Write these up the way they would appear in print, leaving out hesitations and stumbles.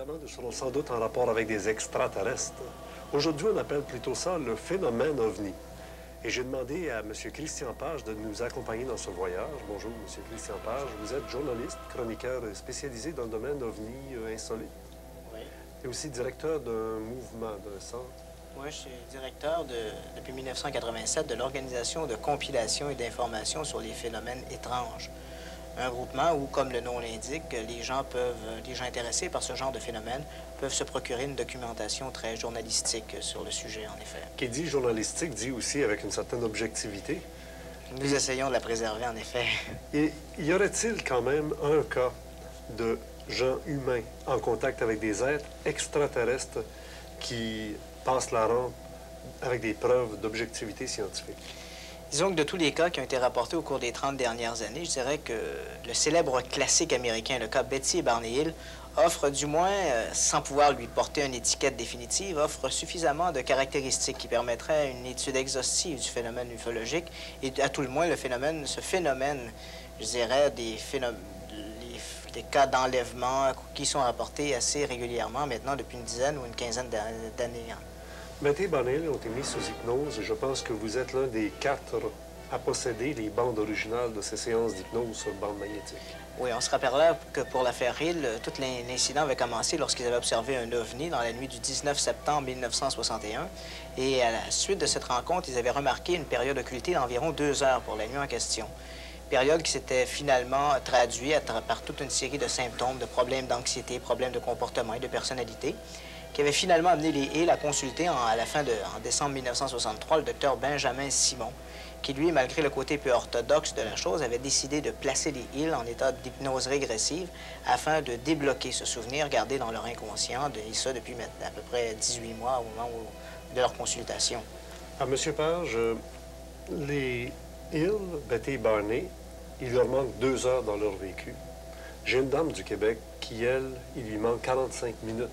évidemment, nous serons sans doute en rapport avec des extraterrestres. Aujourd'hui, on appelle plutôt ça le phénomène OVNI. Et j'ai demandé à M. Christian Page de nous accompagner dans ce voyage. Bonjour, M. Christian Page. Vous êtes journaliste, chroniqueur spécialisé dans le domaine OVNI insolite. Oui. Et aussi directeur d'un mouvement, d'un centre. Moi, je suis directeur depuis 1987 de l'Organisation de compilation et d'information sur les phénomènes étranges. Un groupement où, comme le nom l'indique, les gens intéressés par ce genre de phénomène peuvent se procurer une documentation très journalistique sur le sujet, en effet. Qui dit journalistique dit aussi avec une certaine objectivité. Nous essayons de la préserver, en effet. Et y aurait-il quand même un cas de gens humains en contact avec des êtres extraterrestres qui passent la rampe avec des preuves d'objectivité scientifique? Disons que de tous les cas qui ont été rapportés au cours des 30 dernières années, je dirais que le célèbre classique américain, le cas Betty et Barney Hill, offre du moins, sans pouvoir lui porter une étiquette définitive, offre suffisamment de caractéristiques qui permettraient une étude exhaustive du phénomène ufologique et à tout le moins ce phénomène, je dirais, des cas d'enlèvement qui sont rapportés assez régulièrement maintenant depuis une dizaine ou une quinzaine d'années. Betty et Barney Hill ont été mis sous hypnose et je pense que vous êtes l'un des 4 à posséder les bandes originales de ces séances d'hypnose sur bande magnétique. Oui, on se rappellera que pour l'affaire Hill, tout l'incident avait commencé lorsqu'ils avaient observé un ovni dans la nuit du 19 septembre 1961. Et à la suite de cette rencontre, ils avaient remarqué une période occultée d'environ 2 heures pour la nuit en question. Période qui s'était finalement traduite par toute une série de symptômes, de problèmes d'anxiété, problèmes de comportement et de personnalité, qui avait finalement amené les Hill à consulter en décembre 1963 le docteur Benjamin Simon, qui lui, malgré le côté peu orthodoxe de la chose, avait décidé de placer les Hill en état d'hypnose régressive afin de débloquer ce souvenir gardé dans leur inconscient, et ça depuis à peu près 18 mois au moment de leur consultation. Ah, M. Page, les Hill, Betty et Barney, il leur manque 2 heures dans leur vécu. J'ai une dame du Québec qui, elle, il lui manque 45 minutes.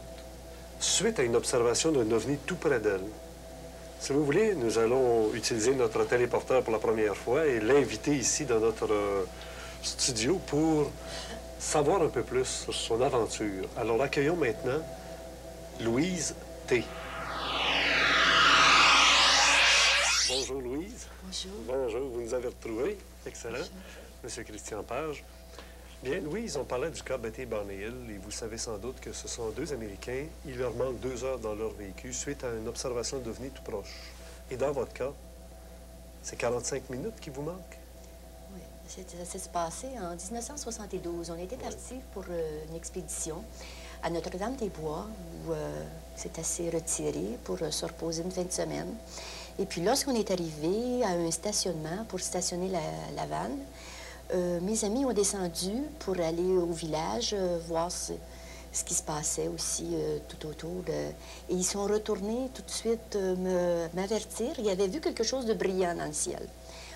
Suite à une observation d'un ovni tout près d'elle. Si vous voulez, nous allons utiliser notre téléporteur pour la première fois et l'inviter ici dans notre studio pour savoir un peu plus sur son aventure. Alors, accueillons maintenant Louise T. Bonjour, Louise. Bonjour. Bonjour, vous nous avez retrouvés. Excellent. Bonjour. Monsieur Christian Page. Bien, Louise, on parlait du cas Betty et Barney Hill, et vous savez sans doute que ce sont 2 Américains. Il leur manque 2 heures dans leur vécu suite à une observation d'ovni tout proche. Et dans votre cas, c'est 45 minutes qui vous manquent? Oui, ça s'est passé en 1972. On était partis pour une expédition à Notre-Dame-des-Bois, où c'est assez retiré pour se reposer une fin de semaine. Et puis lorsqu'on est arrivé à un stationnement pour stationner la vanne, mes amis ont descendu pour aller au village, voir ce qui se passait aussi tout autour. Et ils sont retournés tout de suite m'avertir. Ils avaient vu quelque chose de brillant dans le ciel.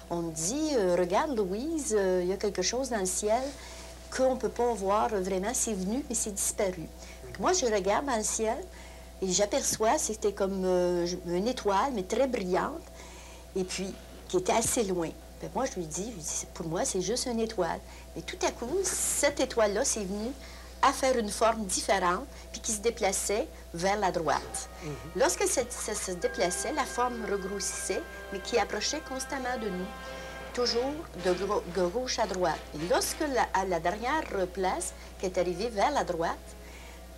On me dit, regarde Louise, il y a quelque chose dans le ciel qu'on ne peut pas voir vraiment. C'est venu, mais c'est disparu. Moi, je regarde dans le ciel et j'aperçois, c'était comme une étoile, mais très brillante, et puis qui était assez loin. Bien, moi, je lui dis, pour moi, c'est juste une étoile. Mais tout à coup, cette étoile-là, c'est venu à faire une forme différente, puis qui se déplaçait vers la droite. Lorsque ça se déplaçait, la forme regrossissait, mais qui approchait constamment de nous, toujours de gauche à droite. Et lorsque, à la dernière place, qui est arrivée vers la droite,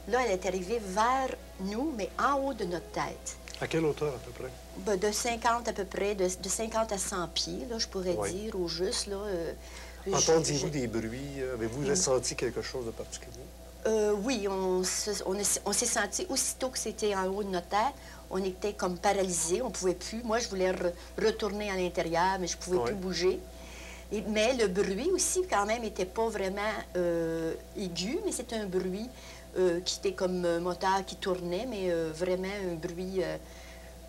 là, elle est arrivée vers nous, mais en haut de notre tête. À quelle hauteur, à peu près? Ben, de 50 à peu près, de 50 à 100 pieds, là, je pourrais dire, au juste. Là, entendiez-vous des bruits? Avez-vous ressenti quelque chose de particulier? Oui, on s'est senti, aussitôt que c'était en haut de notre tête, on était comme paralysés, on ne pouvait plus. Moi, je voulais retourner à l'intérieur, mais je ne pouvais plus bouger. Mais le bruit aussi, quand même, n'était pas vraiment aigu, mais c'était un bruit qui était comme un moteur qui tournait, mais vraiment un bruit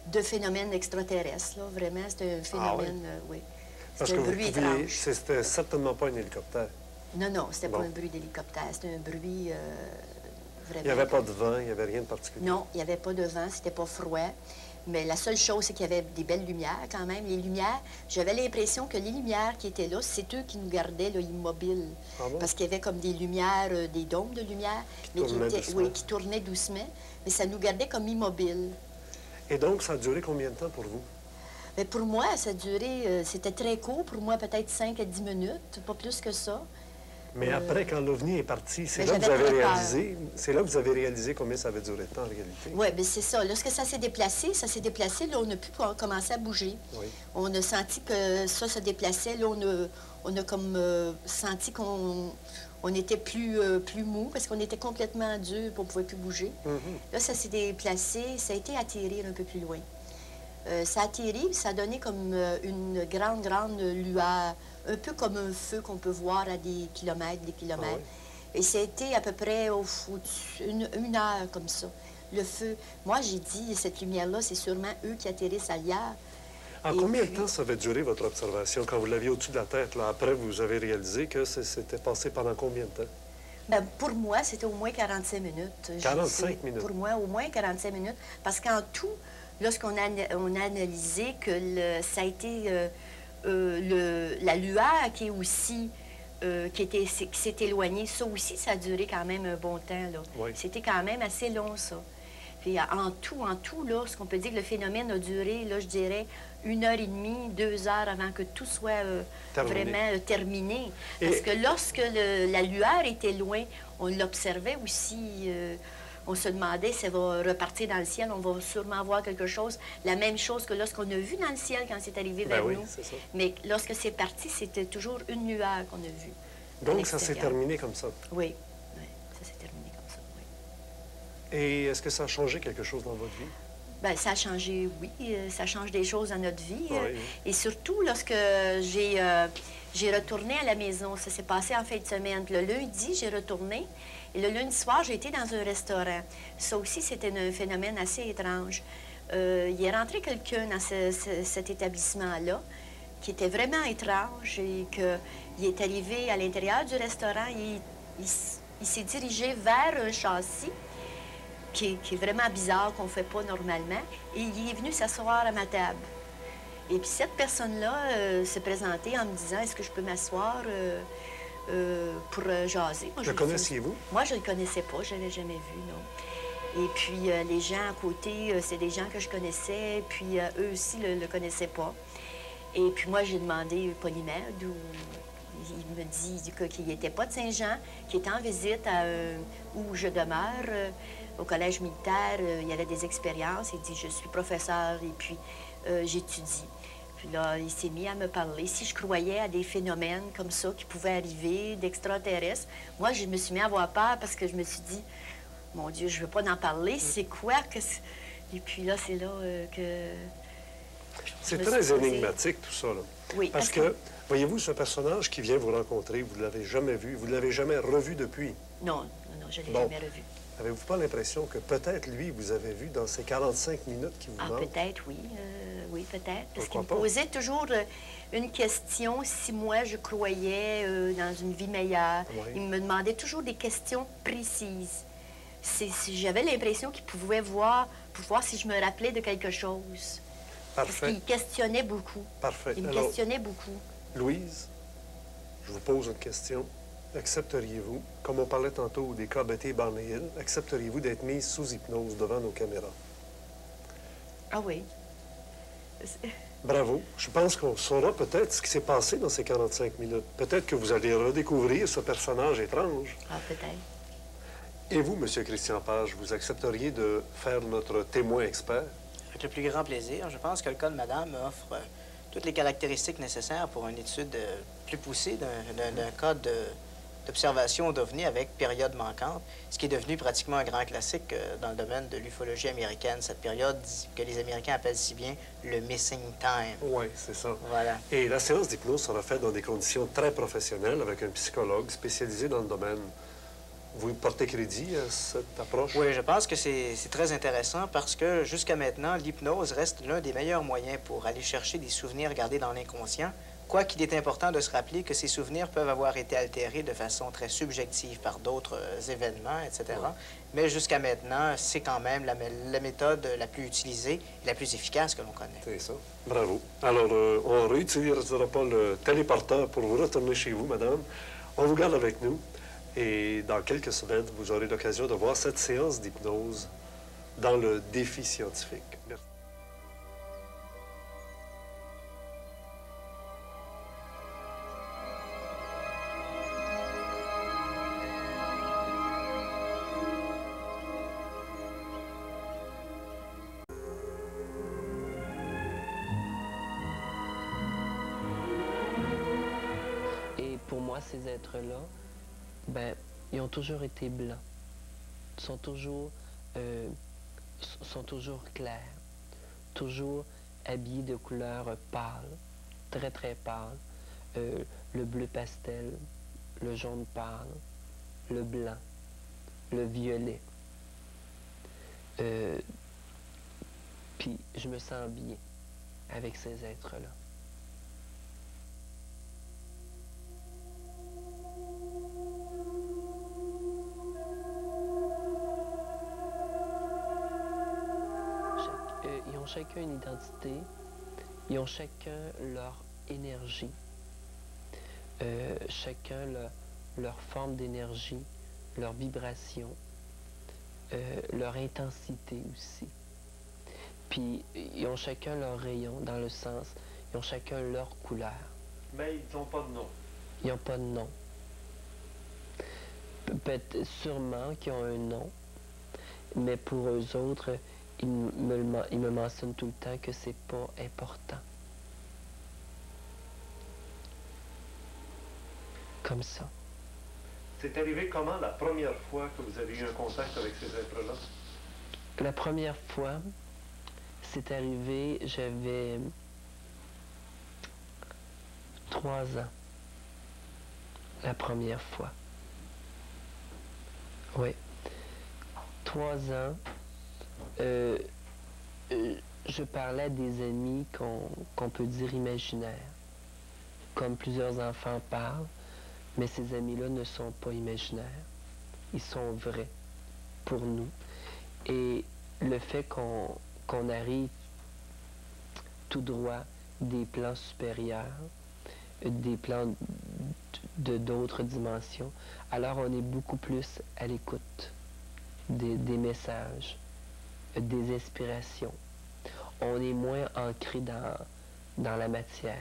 de phénomène extraterrestre. Là. Vraiment, c'était un phénomène, oui. C'était un bruit étrange. C'était certainement pas un hélicoptère. Non, non, c'était pas un bruit d'hélicoptère. C'était un bruit vraiment... Il n'y avait pas de vent, il n'y avait rien de particulier? Non, il n'y avait pas de vent, c'était pas froid. Mais la seule chose, c'est qu'il y avait des belles lumières quand même. Les lumières, j'avais l'impression que les lumières qui étaient là, c'est eux qui nous gardaient là, immobiles. Ah bon? Parce qu'il y avait comme des lumières, des dômes de lumière, Doucement. qui tournaient doucement. Mais ça nous gardait comme immobiles. Et donc, ça a duré combien de temps pour vous? Mais pour moi, ça a duré, c'était très court. Pour moi, peut-être 5 à 10 minutes, pas plus que ça. Mais après, quand l'OVNI est parti, c'est mais là que vous j'avais avez très peur. réalisé, c'est là que vous avez réalisé combien ça avait duré de temps en réalité. Oui, bien c'est ça. Lorsque ça s'est déplacé, là, on a pu commencer à bouger. Oui. On a senti que ça se déplaçait. Là, on a comme senti qu'on était plus mou parce qu'on était complètement dur, on ne pouvait plus bouger. Là, ça s'est déplacé, ça a été atterrir un peu plus loin. Ça a atterri, puis ça a donné comme une grande lueur, un peu comme un feu qu'on peut voir à des kilomètres. Ah oui. Et ça a été à peu près une heure comme ça. Le feu. Moi, j'ai dit, cette lumière-là, c'est sûrement eux qui atterrissent ailleurs. En Et combien de puis- temps ça avait duré votre observation quand vous l'aviez au-dessus de la tête? Là, après, vous avez réalisé que c'était passé pendant combien de temps? Ben, pour moi, c'était au moins 45 minutes. 45 minutes. Pour moi, au moins 45 minutes. Parce qu'en tout, lorsqu'on on a analysé que ça a été la lueur qui est aussi... qui s'est éloignée, ça aussi, ça a duré quand même un bon temps, là. Oui. C'était quand même assez long, ça. Puis en tout, là, ce qu'on peut dire que le phénomène a duré, là, je dirais, 1h30, 2 heures avant que tout soit Terminé. vraiment terminé. Et- Parce que lorsque la lueur était loin, on l'observait aussi. On se demandait si elle va repartir dans le ciel, on va sûrement voir quelque chose. La même chose que lorsqu'on a vu dans le ciel quand c'est arrivé Ben vers oui, nous. c'est ça. Mais lorsque c'est parti, c'était toujours une lueur qu'on a vue. à Donc, ça s'est l'extérieur. terminé comme ça. Oui, oui, ça s'est terminé comme ça, oui. Et est-ce que ça a changé quelque chose dans votre vie? Bien, ça a changé, oui. Ça change des choses dans notre vie. Oui. Et surtout, lorsque j'ai retourné à la maison, ça s'est passé en fin de semaine. Puis le lundi, j'ai retourné. Et le lundi soir, j'ai été dans un restaurant. Ça aussi, c'était un phénomène assez étrange. Il est rentré quelqu'un dans cet établissement-là qui était vraiment étrange et qu'il est arrivé à l'intérieur du restaurant. Il s'est dirigé vers un châssis qui est vraiment bizarre, qu'on ne fait pas normalement. Et il est venu s'asseoir à ma table. Et puis cette personne-là s'est présentée en me disant, est-ce que je peux m'asseoir pour jaser? Moi, Le connaissiez-vous? Moi, je ne le connaissais pas, je ne l'avais jamais vu, non. Et puis les gens à côté, c'est des gens que je connaissais, puis eux aussi ne le connaissaient pas. Et puis moi, j'ai demandé poliment d'où... Il me dit qu'il n'était pas de Saint-Jean, qu'il était en visite où je demeure, au collège militaire. Il y avait des expériences. Il dit, je suis professeur et puis j'étudie. Puis là, il s'est mis à me parler. Si je croyais à des phénomènes comme ça qui pouvaient arriver, d'extraterrestres, moi, je me suis mis à avoir peur parce que je me suis dit, mon Dieu, je ne veux pas en parler. C'est quoi que... Et puis là, c'est là que... C'est je me très suis posé- énigmatique, tout ça, là. Oui, Parce que, voyez-vous, ce personnage qui vient vous rencontrer, vous ne l'avez jamais vu, vous ne l'avez jamais revu depuis. Non, je ne l'ai Bon. jamais revu. Avez-vous pas l'impression que peut-être lui, vous avez vu dans ces 45 minutes qui vous Ah, manquent? peut-être, oui. Oui, peut-être. Parce qu'il Pourquoi me pas? posait toujours une question si moi, je croyais dans une vie meilleure. Oui. Il me demandait toujours des questions précises. J'avais l'impression qu'il pouvait voir, pour voir si je me rappelais de quelque chose. Parce Parfait. qu'il questionnait beaucoup. Parfait. Il me Alors, questionnait beaucoup. Louise, je vous pose une question. Accepteriez-vous, comme on parlait tantôt des cas Betty et Barney Hill, accepteriez-vous d'être mise sous hypnose devant nos caméras? Ah oui. Bravo. Je pense qu'on saura peut-être ce qui s'est passé dans ces 45 minutes. Peut-être que vous allez redécouvrir ce personnage étrange. Ah, peut-être. Et vous, M. Christian Page, vous accepteriez de faire notre témoin expert? Avec le plus grand plaisir. Je pense que le cas de madame offre toutes les caractéristiques nécessaires pour une étude plus poussée d'un cas d'observation d'OVNI avec période manquante, ce qui est devenu pratiquement un grand classique dans le domaine de l'ufologie américaine, cette période que les Américains appellent si bien le missing time. Oui, c'est ça. Voilà. Et la séance d'hypnose sera faite dans des conditions très professionnelles avec un psychologue spécialisé dans le domaine. Vous portez crédit à cette approche? Oui, je pense que c'est très intéressant parce que jusqu'à maintenant, l'hypnose reste l'un des meilleurs moyens pour aller chercher des souvenirs gardés dans l'inconscient Quoiqu'il est important de se rappeler que ces souvenirs peuvent avoir été altérés de façon très subjective par d'autres événements, etc. Ouais. Mais jusqu'à maintenant, c'est quand même la méthode la plus utilisée et la plus efficace que l'on connaît. C'est ça. Bravo. Alors, on ne réutilisera pas le téléporteur pour vous retourner chez vous, madame. On vous garde avec nous. Et dans quelques semaines, vous aurez l'occasion de voir cette séance d'hypnose dans le défi scientifique. Merci. Et pour moi, ces êtres-là, ben, ils ont toujours été blancs. Sont toujours clairs. Toujours habillés de couleurs pâles, très très pâles. Le bleu pastel, le jaune pâle, le blanc, le violet. Puis je me sens bien avec ces êtres-là. Ils ont chacun une identité, ils ont chacun leur énergie, chacun leur forme d'énergie, leur vibration, leur intensité aussi. Puis ils ont chacun leur rayon, dans le sens, ils ont chacun leur couleur. Mais ils n'ont pas de nom. Ils n'ont pas de nom. Peut-être sûrement qu'ils ont un nom, mais pour eux autres, ils me mentionnent tout le temps que c'est pas important. Comme ça. C'est arrivé comment la première fois que vous avez eu un contact avec ces êtres-là? La première fois, c'est arrivé, j'avais 3 ans. La première fois. Oui. 3 ans. Je parlais à des amis qu'on peut dire imaginaires, comme plusieurs enfants parlent, mais ces amis-là ne sont pas imaginaires. Ils sont vrais pour nous. Et le fait qu'on arrive tout droit des plans supérieurs, des plans de d'autres dimensions, alors on est beaucoup plus à l'écoute des messages, des inspirations. On est moins ancré dans la matière,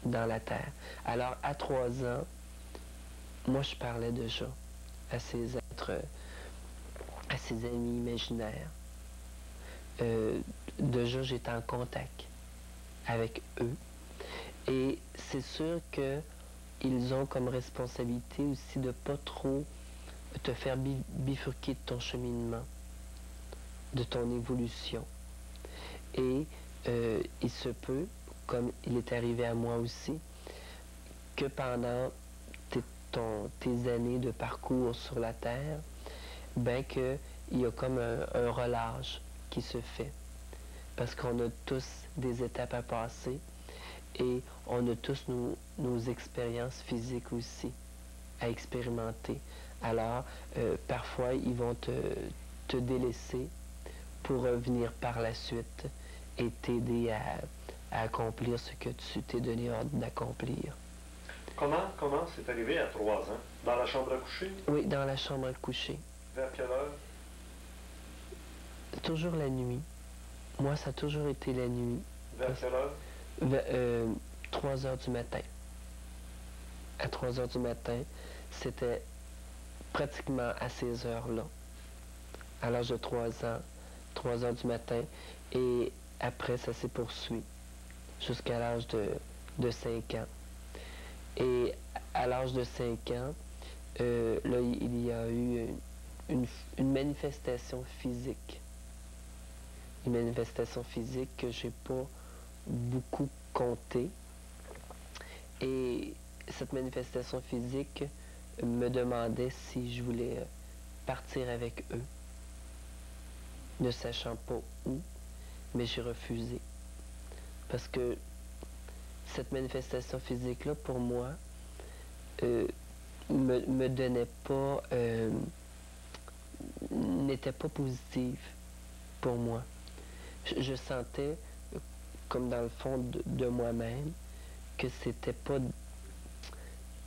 dans la terre. Alors, à 3 ans, moi, je parlais déjà à ces êtres, à ces amis imaginaires. Déjà, j'étais en contact avec eux. Et c'est sûr qu'ils ont comme responsabilité aussi de ne pas trop te faire bifurquer de ton cheminement, de ton évolution. Et il se peut, comme il est arrivé à moi aussi, que pendant tes années de parcours sur la Terre, ben qu'il y a comme un relâche qui se fait. Parce qu'on a tous des étapes à passer et on a tous nos expériences physiques aussi à expérimenter. Alors, parfois, ils vont te délaisser pour revenir par la suite et t'aider à accomplir ce que tu t'es donné ordre d'accomplir. Comment c'est arrivé à 3 ans? Dans la chambre à coucher? Oui, dans la chambre à coucher. Vers quelle heure? Toujours la nuit. Moi, ça a toujours été la nuit. Vers quelle heure? 3 heures du matin. À 3 heures du matin, c'était pratiquement à ces heures-là. À l'âge de 3 ans, 3 heures du matin. Et après, ça s'est poursuivi jusqu'à l'âge de 5 ans. Et à l'âge de 5 ans, là, il y a eu une manifestation physique. Une manifestation physique que j'ai pas beaucoup comptée. Et cette manifestation physique me demandait si je voulais partir avec eux, ne sachant pas où, mais j'ai refusé. Parce que cette manifestation physique-là, pour moi, me donnait pas, n'était pas positive pour moi. Je sentais, comme dans le fond de moi-même, que c'était pas...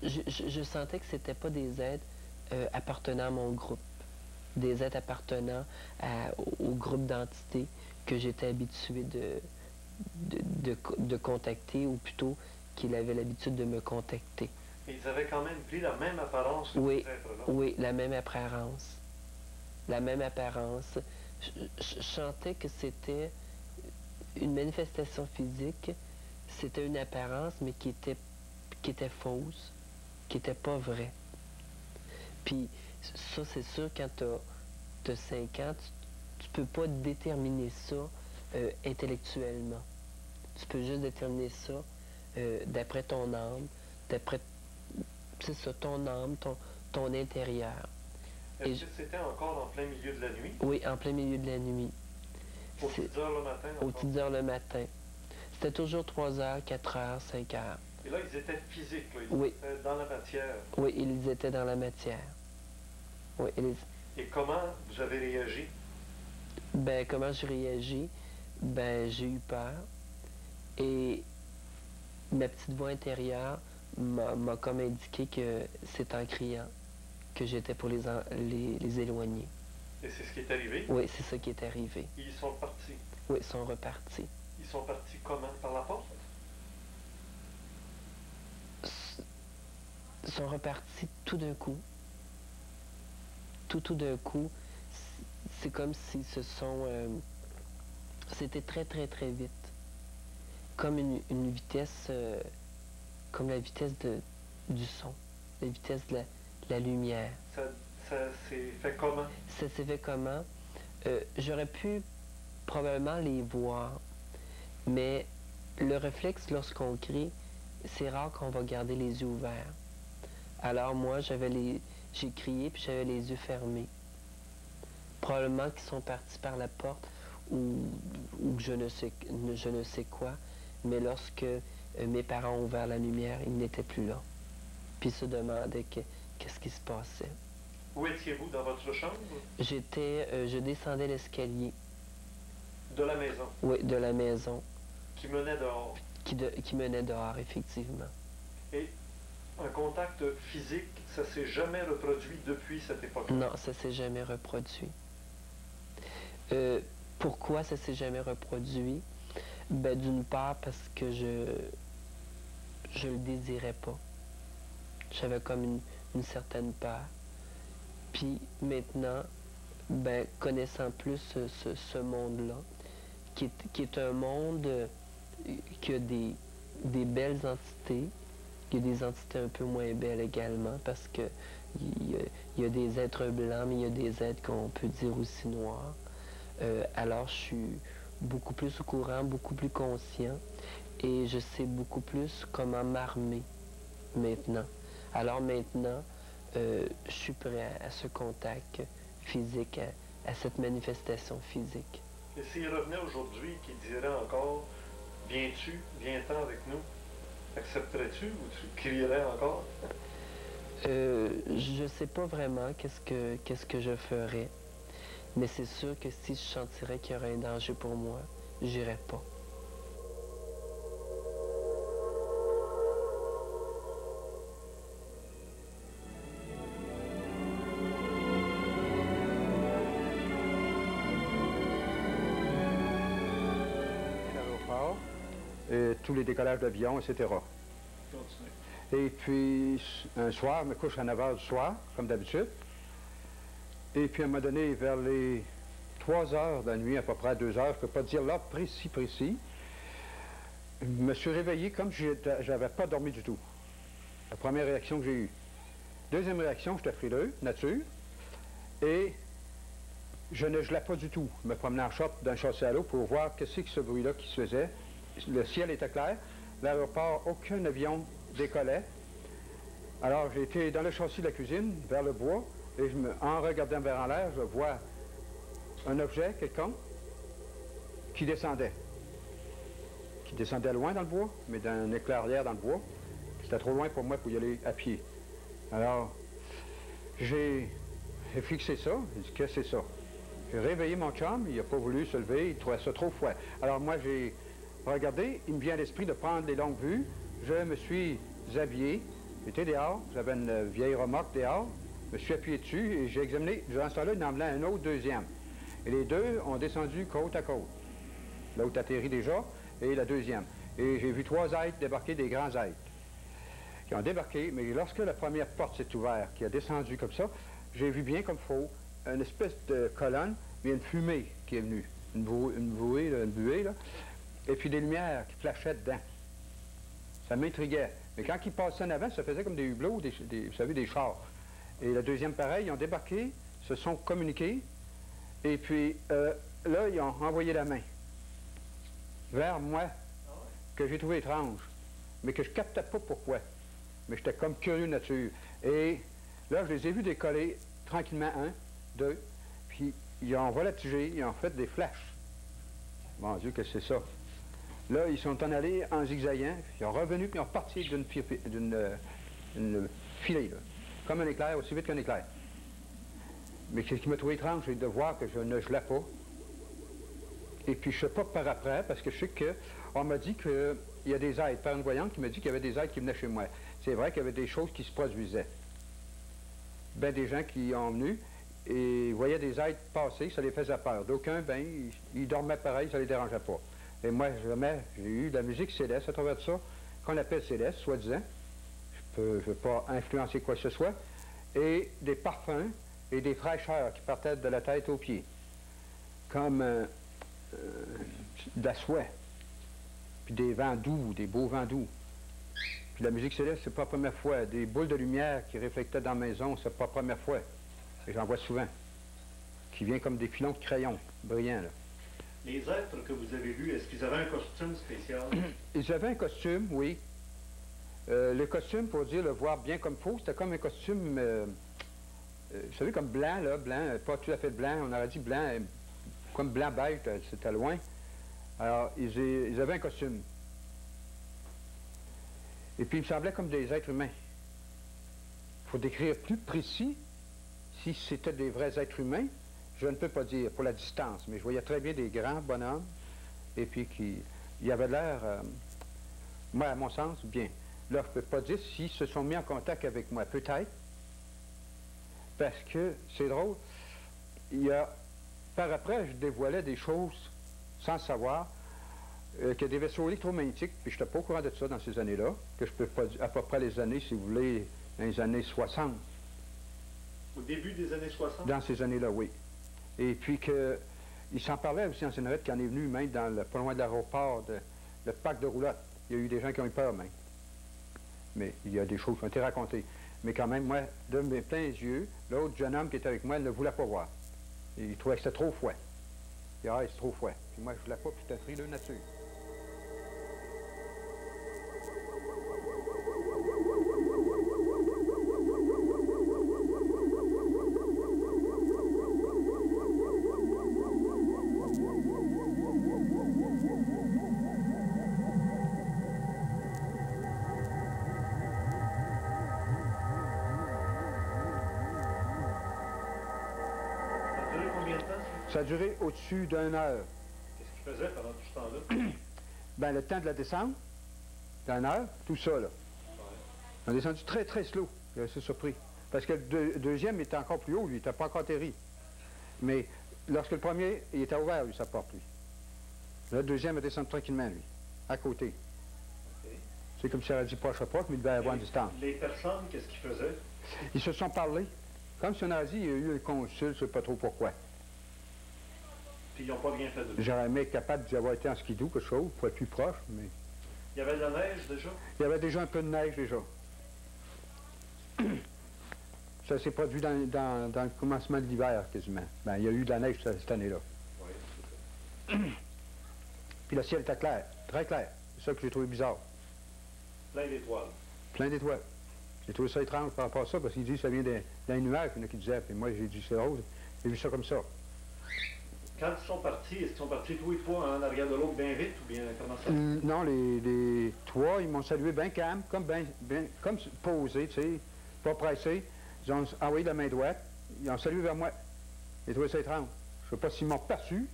Je sentais que c'était pas des êtres appartenant à mon groupe, des êtres appartenant au groupe d'entités que j'étais habitué de contacter, ou plutôt qu'il avait l'habitude de me contacter. Mais ils avaient quand même pris la même apparence que Oui, ces êtres-là. oui, la même apparence. La même apparence. Je sentais que c'était une manifestation physique, c'était une apparence, mais qui était fausse, qui n'était pas vraie. Puis ça, c'est sûr, quand tu as 5 ans, tu peux pas déterminer ça intellectuellement. Tu peux juste déterminer ça d'après ton âme, d'après, c'est ça, ton âme, ton intérieur. Est-ce que c'était encore en plein milieu de la nuit? Oui, en plein milieu de la nuit. Aux petites heures le matin? Aux petites heures le matin. C'était toujours 3 heures, 4 heures, 5 heures. Et là, ils étaient physiques, là. Ils Oui. étaient dans la matière. Oui, ils étaient dans la matière. Oui, Et comment vous avez réagi? Ben, comment j'ai réagi? Ben, j'ai eu peur. Et ma petite voix intérieure m'a comme indiqué que c'est en criant que j'étais pour les éloigner. Et c'est ce qui est arrivé? Oui, c'est ça qui est arrivé. Ils sont partis. Oui, ils sont repartis. Ils sont partis comment? Par la porte? Ils sont repartis tout d'un coup. Tout d'un coup. C'est comme s'ils se sont... c'était très, très, très vite. Comme une vitesse... comme la vitesse du son. La vitesse de la lumière. Ça s'est fait comment? Ça s'est fait comment? J'aurais pu probablement les voir, mais le réflexe lorsqu'on crie, c'est rare qu'on va garder les yeux ouverts. Alors moi, j'ai crié puis j'avais les yeux fermés. Probablement qu'ils sont partis par la porte ou je ne sais quoi, mais lorsque mes parents ont ouvert la lumière, ils n'étaient plus là. Puis ils se demandaient qu'est-ce qui se passait. Où étiez-vous? Dans votre chambre? Je descendais l'escalier. De la maison? Oui, de la maison. Qui menait dehors? Qui menait dehors, effectivement. Et un contact physique, ça s'est jamais reproduit depuis cette époque-là? Non, ça s'est jamais reproduit. Pourquoi ça s'est jamais reproduit? Ben, d'une part, parce que je le désirais pas. J'avais comme une certaine peur. Puis maintenant, ben, connaissant plus ce monde-là, qui est un monde qui a des belles entités, il y a des entités un peu moins belles également, parce que il y a des êtres blancs, mais il y a des êtres qu'on peut dire aussi noirs. Alors je suis beaucoup plus au courant, beaucoup plus conscient, et je sais beaucoup plus comment m'armer maintenant. Alors maintenant, je suis prêt à ce contact physique, à cette manifestation physique. Et s'il revenait aujourd'hui, qu'il dirait encore « Viens-tu, viens-t'en avec nous », accepterais-tu ou tu crierais encore? Je sais pas vraiment qu'est-ce que je ferais, mais c'est sûr que si je sentirais qu'il y aurait un danger pour moi, j'irais pas. Tous les décollages d'avion, etc. Et puis, un soir, je me couche à 9 h du soir, comme d'habitude. Et puis, à un moment donné, vers les 3 h de la nuit, à peu près 2 h, je ne peux pas dire l'heure précis, je me suis réveillé comme si je n'avais pas dormi du tout. La première réaction que j'ai eue. Deuxième réaction, j'étais frileux, nature, et je ne gelais pas du tout. Je me promenais en short d'un châssis à l'eau pour voir qu'est-ce que ce bruit-là qui se faisait. Le ciel était clair. L'aéroport, aucun avion décollait. Alors, j'ai été dans le châssis de la cuisine, vers le bois, et en regardant vers en l'air, je vois un objet quelconque qui descendait. qui descendait loin dans le bois, mais d'un éclairière dans le bois. C'était trop loin pour moi pour y aller à pied. Alors, j'ai fixé ça. J'ai dit, qu'est-ce que c'est ça? J'ai réveillé mon chum, il n'a pas voulu se lever, il trouvait ça trop froid. Alors moi, j'ai regardé, il me vient à l'esprit de prendre des longues vues. Je me suis habillé, j'étais dehors, j'avais une vieille remorque dehors, je me suis appuyé dessus et j'ai examiné, durant ce temps-là, il en voulait un autre deuxième. Et les deux ont descendu côte à côte. L'autre atterri déjà, et la deuxième. Et j'ai vu 3 êtres débarquer, des grands êtres, qui ont débarqué, mais lorsque la première porte s'est ouverte, qui a descendu comme ça, j'ai vu bien comme faux une espèce de colonne, mais une fumée qui est venue, une buée, là, et puis des lumières qui flashaient dedans. Ça m'intriguait. Mais quand ils passaient en avant, ça faisait comme des hublots, vous savez, des chars. Et la deuxième, pareil, ils ont débarqué, se sont communiqués, et puis là, ils ont envoyé la main vers moi, que j'ai trouvé étrange, mais que je ne captais pas pourquoi. Mais j'étais comme curieux de nature. Et là, je les ai vus décoller tranquillement, 1, 2, puis ils ont volatigé, ils ont fait des flashs. Mon Dieu, que c'est ça. Là, ils sont en allés en zigzagant, puis ils ont revenu, puis ils ont parti d'une filée, là, comme un éclair, aussi vite qu'un éclair. Mais ce qui m'a trouvé étrange, c'est de voir que je ne gelais pas. Et puis, je ne sais pas par après, parce que je sais qu'on m'a dit qu'il y a des êtres, par une voyante qui m'a dit qu'il y avait des êtres qui venaient chez moi. C'est vrai qu'il y avait des choses qui se produisaient. Ben, des gens qui ont venu et voyaient des êtres passer, ça les faisait peur. D'aucuns, ben, ils dormaient pareil, ça les dérangeait pas. Et moi, jamais, j'ai eu de la musique céleste à travers de ça, qu'on appelle céleste, soi-disant. Je ne veux pas influencer quoi que ce soit. Et des parfums et des fraîcheurs qui partaient de la tête aux pieds. Comme de la soie. Puis des vents doux, des beaux vents doux. Puis la musique céleste, c'est pas la première fois. Des boules de lumière qui réflectaient dans la maison, c'est pas la première fois. Et j'en vois souvent. Qui viennent comme des filons de crayon, brillants, là. Les êtres que vous avez vus, est-ce qu'ils avaient un costume spécial? Ils avaient un costume, oui. Le costume, pour dire le voir bien comme il faut, c'était comme un costume, vous savez, comme blanc, là, blanc, pas tout à fait blanc, on aurait dit blanc, comme blanc-beige, c'était loin. Alors, ils avaient un costume. Et puis, ils me semblaient comme des êtres humains. Il faut décrire plus précis si c'était des vrais êtres humains. Je ne peux pas dire pour la distance, mais je voyais très bien des grands bonhommes, et puis il y avait l'air, moi, à mon sens, bien. Là, je ne peux pas dire s'ils se sont mis en contact avec moi, peut-être, parce que, c'est drôle, par après, je dévoilais des choses sans savoir, qu'il y a des vaisseaux électromagnétiques, puis je n'étais pas au courant de ça dans ces années-là, que je peux pas dire, à peu près les années, si vous voulez, dans les années 60. Au début des années 60? Dans ces années-là, oui. Et puis il s'en parlait aussi en Sénérette qui en est venu même pas loin de l'aéroport, le parc de roulotte. Il y a eu des gens qui ont eu peur même. Mais il y a des choses qui ont été racontées. Mais quand même, moi, de mes pleins yeux, l'autre jeune homme qui était avec moi ne voulait pas voir. Il trouvait que c'était trop froid. Il dit, ah, c'est trop froid. Puis moi, je ne voulais pas, puis j'étais frileux nature. Ça a duré au-dessus d'1 heure. Qu'est-ce qu'il faisait pendant tout ce temps-là? Ben, le temps de la descente, d'1 heure, tout ça, là. Ouais. On a descendu très, très slow. J'ai assez surpris. Parce que le deuxième était encore plus haut, lui. Il n'était pas encore atterri. Mais lorsque le premier, il était ouvert, lui, sa porte, lui. Le deuxième a descendu tranquillement, lui, à côté. Okay. C'est comme si elle a dit proche à proche, mais il devait avoir une distance. Les personnes, qu'est-ce qu'ils faisaient? Ils se sont parlé. Comme si on a dit, il y a eu un consul, je ne sais pas trop pourquoi. Puis ils n'ont pas rien fait de lui. J'aurais aimé être capable d'y avoir été en skidoo, quelque chose, pour être plus proche, mais... Il y avait de la neige déjà? Il y avait déjà un peu de neige déjà. Ça s'est produit dans le commencement de l'hiver, quasiment. Ben, il y a eu de la neige cette année-là. Oui, c'est ça. Puis le ciel était clair, très clair. C'est ça que j'ai trouvé bizarre. Plein d'étoiles. Plein d'étoiles. J'ai trouvé ça étrange par rapport à ça, parce qu'il dit que ça vient d'un nuage, il y en a qui disaient, puis moi j'ai dit c'est rose. J'ai vu ça comme ça. Quand ils sont partis, est-ce qu'ils sont partis tous les trois en arrière de l'autre bien vite ou bien comment ça? Non, les trois, ils m'ont salué bien calme, comme posé, tu sais, pas pressé. Ils ont envoyé la main droite, ils ont salué vers moi. J'ai trouvé ça étrange. Je ne sais pas s'ils m'ont perçu,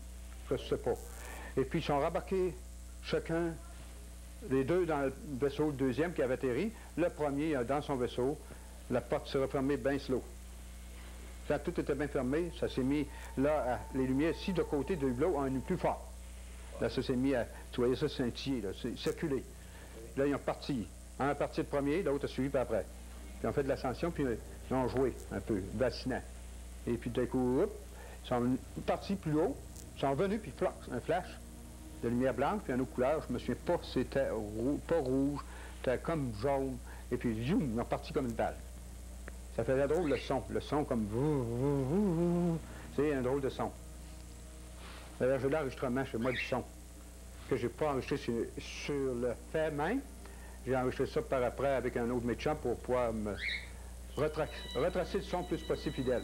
je ne sais pas. Et puis ils sont rembarqués chacun, les deux dans le vaisseau, le deuxième qui avait atterri, le premier dans son vaisseau, la porte s'est refermée bien slow. Quand tout était bien fermé, ça s'est mis là, les lumières ici de côté de hublot ont un plus fort. Là, ça s'est mis à, tu voyais ça scintiller, là, c'est circulé. Là, ils ont parti. Un a parti le premier, l'autre a suivi par après. Puis ils ont fait de l'ascension, puis ils ont joué un peu, vaccinant. Et puis d'un coup, hop, ils sont partis plus haut, ils sont revenus, puis un flash de lumière blanche, puis une autre couleur, je ne me souviens pas, c'était pas rouge, c'était comme jaune, et puis zoom, ils ont parti comme une balle. Ça faisait drôle le son comme c'est un drôle de son. D'ailleurs, j'ai l'enregistrement chez moi du son, que je n'ai pas enregistré sur le fait même. J'ai enregistré ça par après avec un autre médecin pour pouvoir me retracer le son le plus possible fidèle.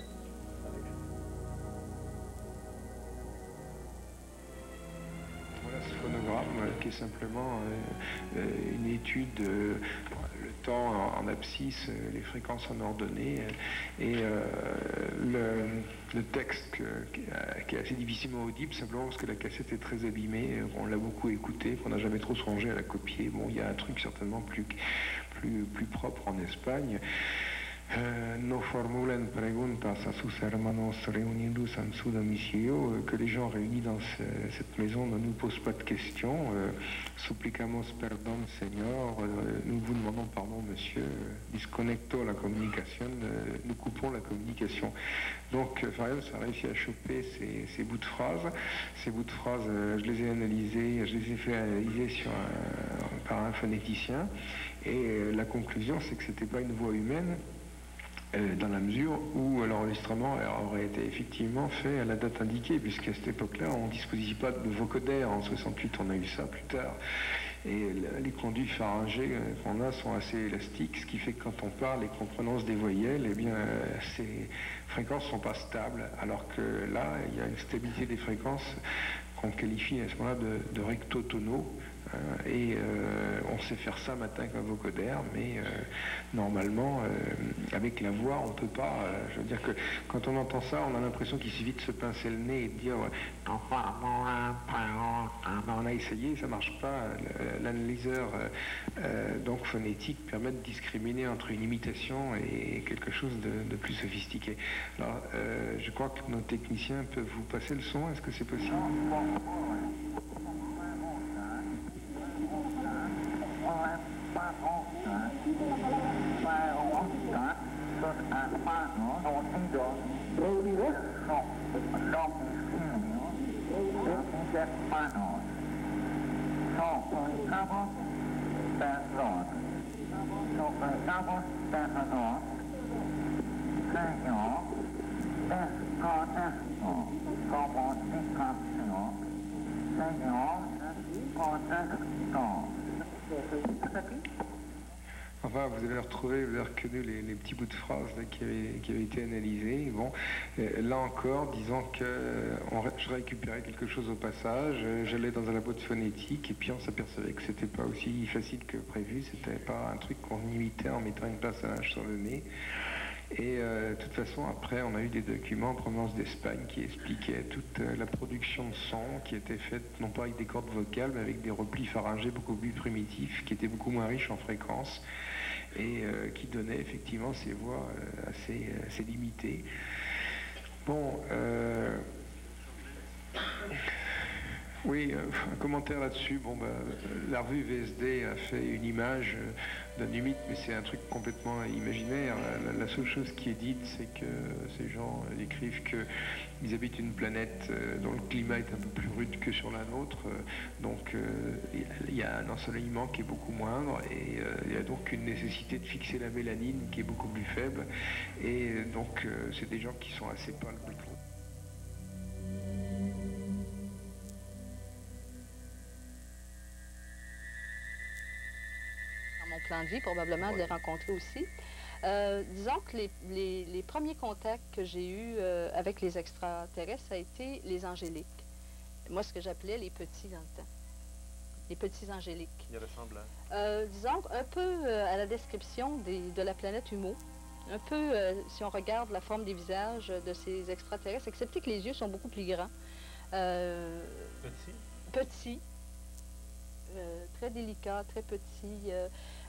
Voilà ce phonogramme qui est simplement une étude, le temps en abscisse, les fréquences en ordonnée et le texte qui est assez difficilement audible simplement parce que la cassette est très abîmée, on l'a beaucoup écouté, qu'on n'a jamais trop songé à la copier. Bon, il y a un truc certainement plus propre en Espagne. No formulen preguntas a sus hermanos reunidos en su domicilio, que les gens réunis dans cette maison ne nous posent pas de questions. Supplicamos perdón, Señor. Nous vous demandons pardon, monsieur. Disconnecto la communication. Nous coupons la communication. Donc, Fariol a réussi à choper ces bouts de phrases. Ces bouts de phrases, je les ai analysés, je les ai fait analyser par un phonéticien. Et la conclusion, c'est que c'était pas une voix humaine, dans la mesure où l'enregistrement aurait été effectivement fait à la date indiquée, puisqu'à cette époque-là, on ne disposait pas de vocodère. En 68, on a eu ça plus tard. Et les conduits pharyngés qu'on a sont assez élastiques, ce qui fait que quand on parle et qu'on prononce des voyelles, eh bien, ces fréquences ne sont pas stables, alors que là, il y a une stabilité des fréquences qu'on qualifie à ce moment-là de rectotonaux. Et on sait faire ça matin avec un vocodère, mais normalement, avec la voix, on ne peut pas. Je veux dire que quand on entend ça, on a l'impression qu'il suffit de se pincer le nez et de dire on a essayé, ça ne marche pas. L'analyseur donc phonétique permet de discriminer entre une imitation et quelque chose de plus sophistiqué. Alors, je crois que nos techniciens peuvent vous passer le son. Est-ce que c'est possible? Enfin, vous avez retrouvé, vous avez reconnu les petits bouts de phrases là, qui avaient été analysés. Bon, là encore, disons que je récupérais quelque chose au passage, j'allais dans un labo de phonétique et puis on s'apercevait que c'était pas aussi facile que prévu, c'était pas un truc qu'on imitait en mettant une pince à linge sur le nez. Et de toute façon, après, on a eu des documents en provenance d'Espagne qui expliquaient toute la production de son qui était faite, non pas avec des cordes vocales, mais avec des replis pharyngés beaucoup plus primitifs, qui étaient beaucoup moins riches en fréquences, et qui donnaient effectivement ces voix assez limitées. Bon, oui, un commentaire là-dessus. Bon, la revue VSD a fait une image d'un humide, mais c'est un truc complètement imaginaire. La seule chose qui est dite, c'est que ces gens écrivent qu'ils habitent une planète dont le climat est un peu plus rude que sur la nôtre. Donc, il y a un ensoleillement qui est beaucoup moindre et il y a donc une nécessité de fixer la mélanine qui est beaucoup plus faible. Et donc, c'est des gens qui sont assez pâles. Plan de vie, probablement de les rencontrer aussi. Disons que les premiers contacts que j'ai eus avec les extraterrestres, ça a été les angéliques. Moi, ce que j'appelais les petits dans le temps. Les petits angéliques. Ils ressemblent à... Disons un peu à la description de la planète Humo. Un peu, si on regarde la forme des visages de ces extraterrestres, excepté que les yeux sont beaucoup plus grands. Petits. Très délicats, très petits.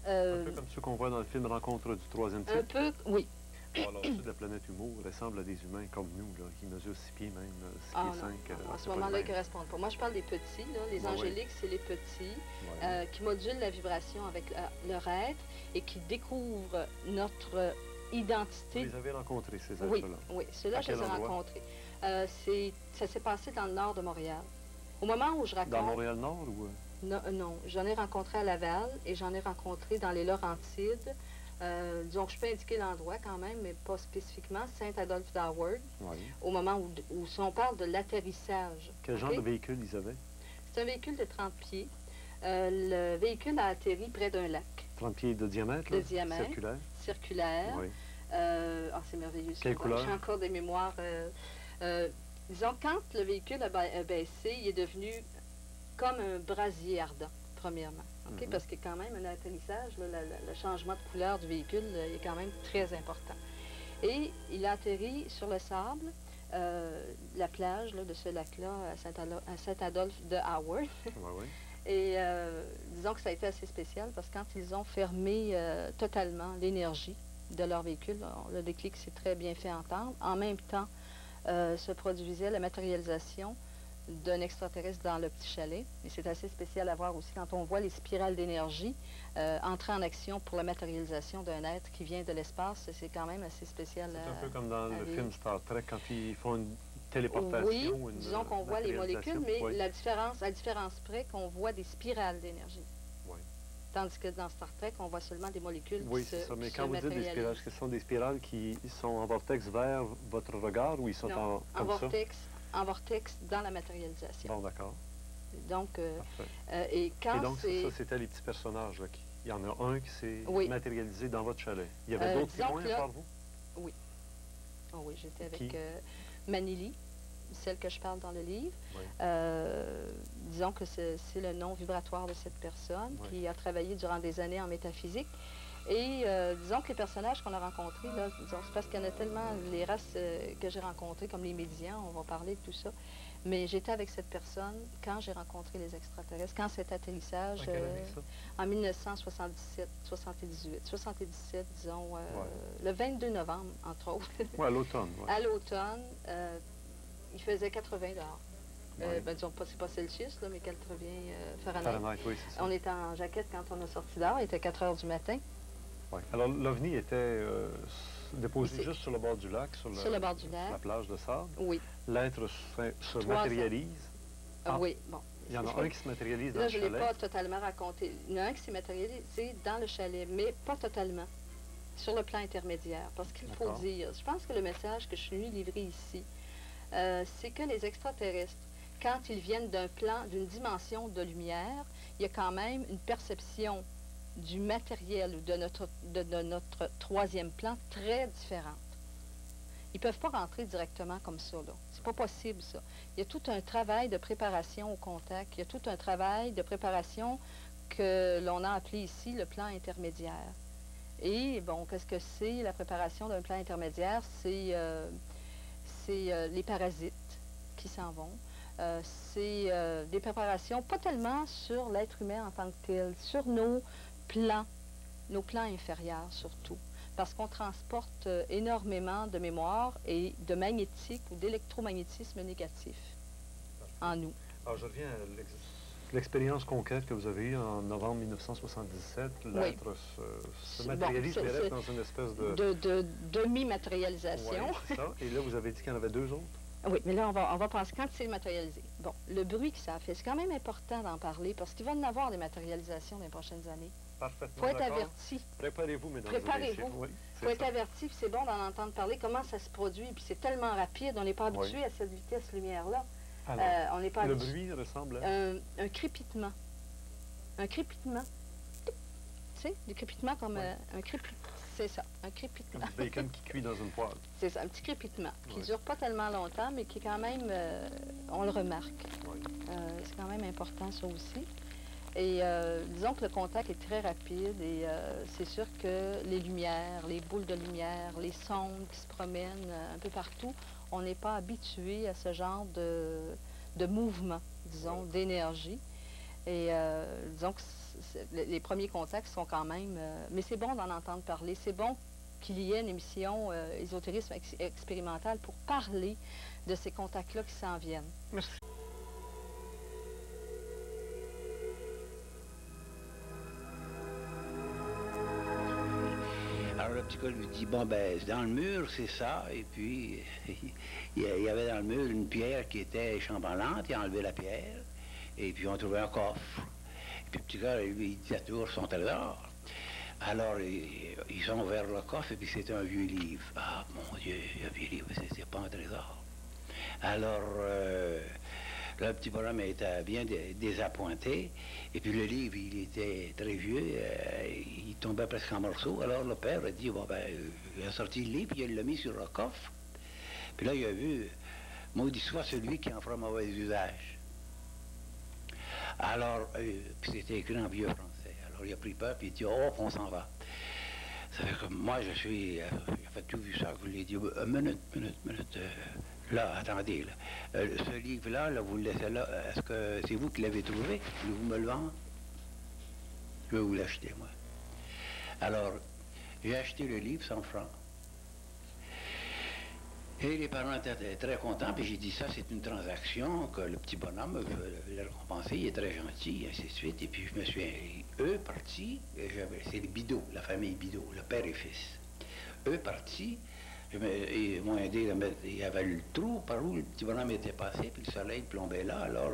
Un peu comme ceux qu'on voit dans le film Rencontre du troisième type. Un peu, oui. Alors, ceux de la planète Humo ressemblent à des humains comme nous, là, qui mesurent 6 pieds même, 6 pieds 5. À ce moment-là, ils ne correspondent pas. Moi, je parle des petits. Là. Les angéliques, c'est les petits qui modulent la vibration avec leur être et qui découvrent notre identité. Vous les avez rencontrés, ces êtres-là? Oui, ceux-là, je les ai rencontrés. Ça s'est passé dans le nord de Montréal. Au moment où je raconte... Dans Montréal-Nord ou... Non, j'en ai rencontré à Laval et j'en ai rencontré dans les Laurentides. Disons que je peux indiquer l'endroit quand même, mais pas spécifiquement, Saint-Adolphe d'Howard, au moment où on parle de l'atterrissage. Quel genre de véhicule ils avaient? C'est un véhicule de 30 pieds. Le véhicule a atterri près d'un lac. 30 pieds de diamètre? De diamètre. Circulaire? Oui. C'est merveilleux. Quelle couleur? J'ai encore des mémoires. Disons, quand le véhicule a baissé, il est devenu comme un brasier ardent, premièrement. Parce que quand même, un atterrissage, le changement de couleur du véhicule est quand même très important. Et il a atterri sur le sable, la plage de ce lac-là, à Saint-Adolphe de Howard. Et disons que ça a été assez spécial parce que quand ils ont fermé totalement l'énergie de leur véhicule, le déclic s'est très bien fait entendre. En même temps, se produisait la matérialisation d'un extraterrestre dans le petit chalet. Et c'est assez spécial à voir aussi quand on voit les spirales d'énergie entrer en action pour la matérialisation d'un être qui vient de l'espace. C'est quand même assez spécial. C'est un peu comme dans le film Star Trek quand ils font une téléportation. Oui, disons qu'on voit les molécules, mais à différence près qu'on voit des spirales d'énergie. Tandis que dans Star Trek, on voit seulement des molécules qui se c'est ça. Mais quand vous dites des spirales, est-ce que ce sont des spirales qui sont en vortex vers votre regard ou ils sont en vortex? En vortex dans la matérialisation. Bon, d'accord. Donc, et donc, ça, c'était les petits personnages. Là, il y en a un qui s'est matérialisé dans votre chalet. Il y avait d'autres témoins à part vous? Oui. Oh, oui, j'étais avec Manili, celle que je parle dans le livre. Disons que c'est le nom vibratoire de cette personne qui a travaillé durant des années en métaphysique. Et disons que les personnages qu'on a rencontrés, c'est parce qu'il y en a tellement, les races que j'ai rencontrées, comme les médians, on va parler de tout ça. Mais j'étais avec cette personne quand j'ai rencontré les extraterrestres, quand cet atterrissage, en 1977, 77, disons, le 22 novembre, entre autres. À l'automne. À l'automne, il faisait 80 dehors. Disons, c'est pas Celsius, là, mais 80 Fahrenheit. Oui, c'est ça. On était en jaquette quand on a sorti dehors, il était 4 heures du matin. Alors, l'OVNI était déposé juste sur le bord du lac, sur le bord du lac. La plage de sable. Oui. L'être se matérialise. Oui, bon. Il y en a un qui se matérialise dans le chalet. Là, je ne l'ai pas totalement raconté. Il y en a un qui s'est matérialisé dans le chalet, mais pas totalement, sur le plan intermédiaire. Parce qu'il faut dire, je pense que le message que je suis venue livrer ici, c'est que les extraterrestres, quand ils viennent d'un plan, d'une dimension de lumière, il y a quand même une perception du matériel ou de notre troisième plan très différente. Ils ne peuvent pas rentrer directement comme ça, là. C'est pas possible, ça. Il y a tout un travail de préparation au contact. Il y a tout un travail de préparation que l'on a appelé ici le plan intermédiaire. Et, bon, qu'est-ce que c'est la préparation d'un plan intermédiaire? C'est les parasites qui s'en vont. C'est des préparations, pas tellement sur l'être humain en tant que tel, sur nos plans inférieurs surtout, parce qu'on transporte énormément de mémoire et de magnétique ou d'électromagnétisme négatif en nous. Alors, je reviens à l'expérience concrète que vous avez eue en novembre 1977. L'être se matérialise, mais reste dans une espèce de demi-matérialisation. Oui, c'est ça. Et là, vous avez dit qu'il y en avait deux autres? Oui, mais là, on va penser quand c'est matérialisé. Bon, le bruit que ça a fait, c'est quand même important d'en parler parce qu'il va y en avoir des matérialisations dans les prochaines années. Parfaitement. Il faut être averti. Préparez-vous, mesdames et messieurs. Préparez-vous. Il faut être averti, puis c'est bon d'en entendre parler, comment ça se produit, puis c'est tellement rapide, on n'est pas habitué à cette vitesse lumière-là. On n'est pas le habitué. bruit ressemble à... Un crépitement. Un crépitement. Tu sais, du crépitement comme un crépitement. C'est ça, un crépitement. Un bacon qui cuit dans une poêle. C'est ça, un petit crépitement qui Oui. dure pas tellement longtemps, mais qui quand même, on le remarque. Oui. C'est quand même important, ça aussi. Et disons que le contact est très rapide et c'est sûr que les lumières, les boules de lumière, les sondes qui se promènent un peu partout, on n'est pas habitué à ce genre de mouvement, disons, d'énergie. Et disons que les premiers contacts sont quand même... mais c'est bon d'en entendre parler. C'est bon qu'il y ait une émission ésotérisme expérimental pour parler de ces contacts-là qui s'en viennent. Merci. Alors le petit gars lui dit, bon ben dans le mur c'est ça, et puis il y avait dans le mur une pierre qui était chambranlante, il a enlevé la pierre, et puis on trouvait un coffre. Et puis le petit gars lui il dit à toujours son trésor. Alors ils sont vers le coffre, et puis c'est un vieux livre. Ah mon Dieu, un vieux livre, c'est pas un trésor. Alors le petit bonhomme était bien désappointé, et puis le livre, il était très vieux, il tombait presque en morceaux. Alors le père a dit, bon ben, il a sorti le livre, il l'a mis sur le coffre, puis là il a vu, maudit soit celui qui en fera mauvais usage. Alors, puis c'était écrit en vieux français, alors il a pris peur, puis il dit, oh, on s'en va. Ça fait que moi, je suis, il a fait tout vu ça, je lui ai dit, minute, là, attendez, là. Ce livre-là, là, vous le laissez là, est-ce que c'est vous qui l'avez trouvé? Voulez-vous me le vendre? Je vais vous l'acheter, moi. Alors, j'ai acheté le livre 100 francs. Et les parents étaient très contents, puis j'ai dit ça, c'est une transaction que le petit bonhomme veut le récompenser, il est très gentil, et ainsi de suite. Et puis je me suis, eux partis, c'est les Bidot, la famille Bidot, le père et fils. Eux partis, ils m'ont aidé à mettre, il y avait le trou par où le petit bonhomme était passé, puis le soleil plombait là, alors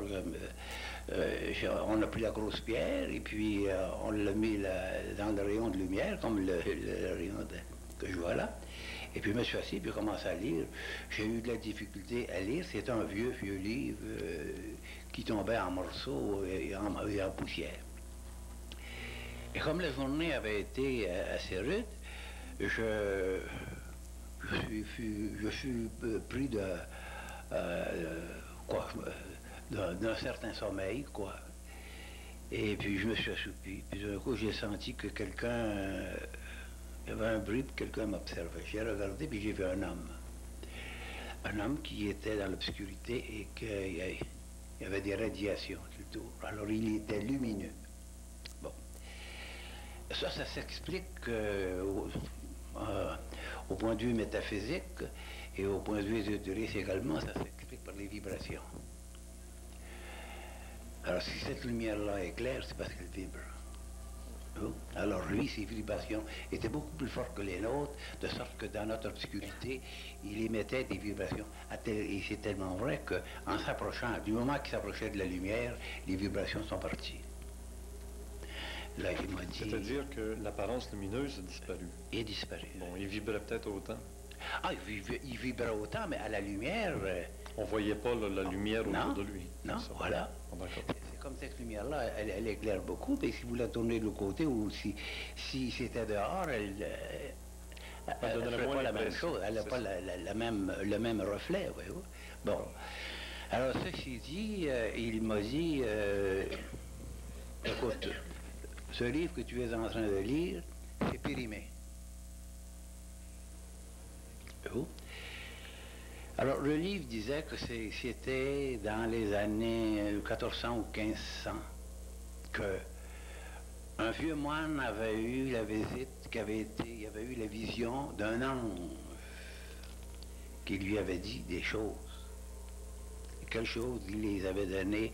on a pris la grosse pierre, et puis on l'a mis dans le rayon de lumière, comme le rayon que je vois là. Et puis je me suis assis, puis j'ai commencé à lire. J'ai eu de la difficulté à lire. C'était un vieux livre qui tombait en morceaux et en poussière. Et comme la journée avait été assez rude, je suis pris d'un certain sommeil, quoi. Et puis je me suis assoupi. Puis d'un coup, j'ai senti que quelqu'un... il y avait un bruit, puis quelqu'un m'observait. J'ai regardé, puis j'ai vu un homme. Un homme qui était dans l'obscurité et qu'il y avait des radiations tout autour. Alors, il était lumineux. Bon. Ça s'explique au point de vue métaphysique et au point de vue ésotérique également, ça s'explique par les vibrations. Alors, si cette lumière-là est claire, c'est parce qu'elle vibre. Alors lui, ses vibrations étaient beaucoup plus fortes que les nôtres, de sorte que dans notre obscurité, il émettait des vibrations. Et c'est tellement vrai qu'en s'approchant, du moment qu'il s'approchait de la lumière, les vibrations sont parties. Là, il m'a dit... C'est-à-dire que l'apparence lumineuse a disparu. Il a disparu. Bon, il vibrait peut-être autant. Ah, il vibrait autant, mais à la lumière... on voyait pas la lumière autour de lui. Non, voilà. Oh, d'accord. Comme cette lumière-là, elle éclaire beaucoup, mais si vous la tournez de l'autre côté ou si c'était dehors, elle ne ferait pas la même chose, elle n'a pas le même reflet. Voyez-vous. Bon. Alors, ceci dit, il m'a dit, écoute, ce livre que tu es en train de lire, c'est périmé. Voyez-vous. Alors, le livre disait que c'était dans les années 1400 ou 1500 que un vieux moine avait eu la visite, il avait eu la vision d'un ange qui lui avait dit des choses. Et quelles choses il les avait données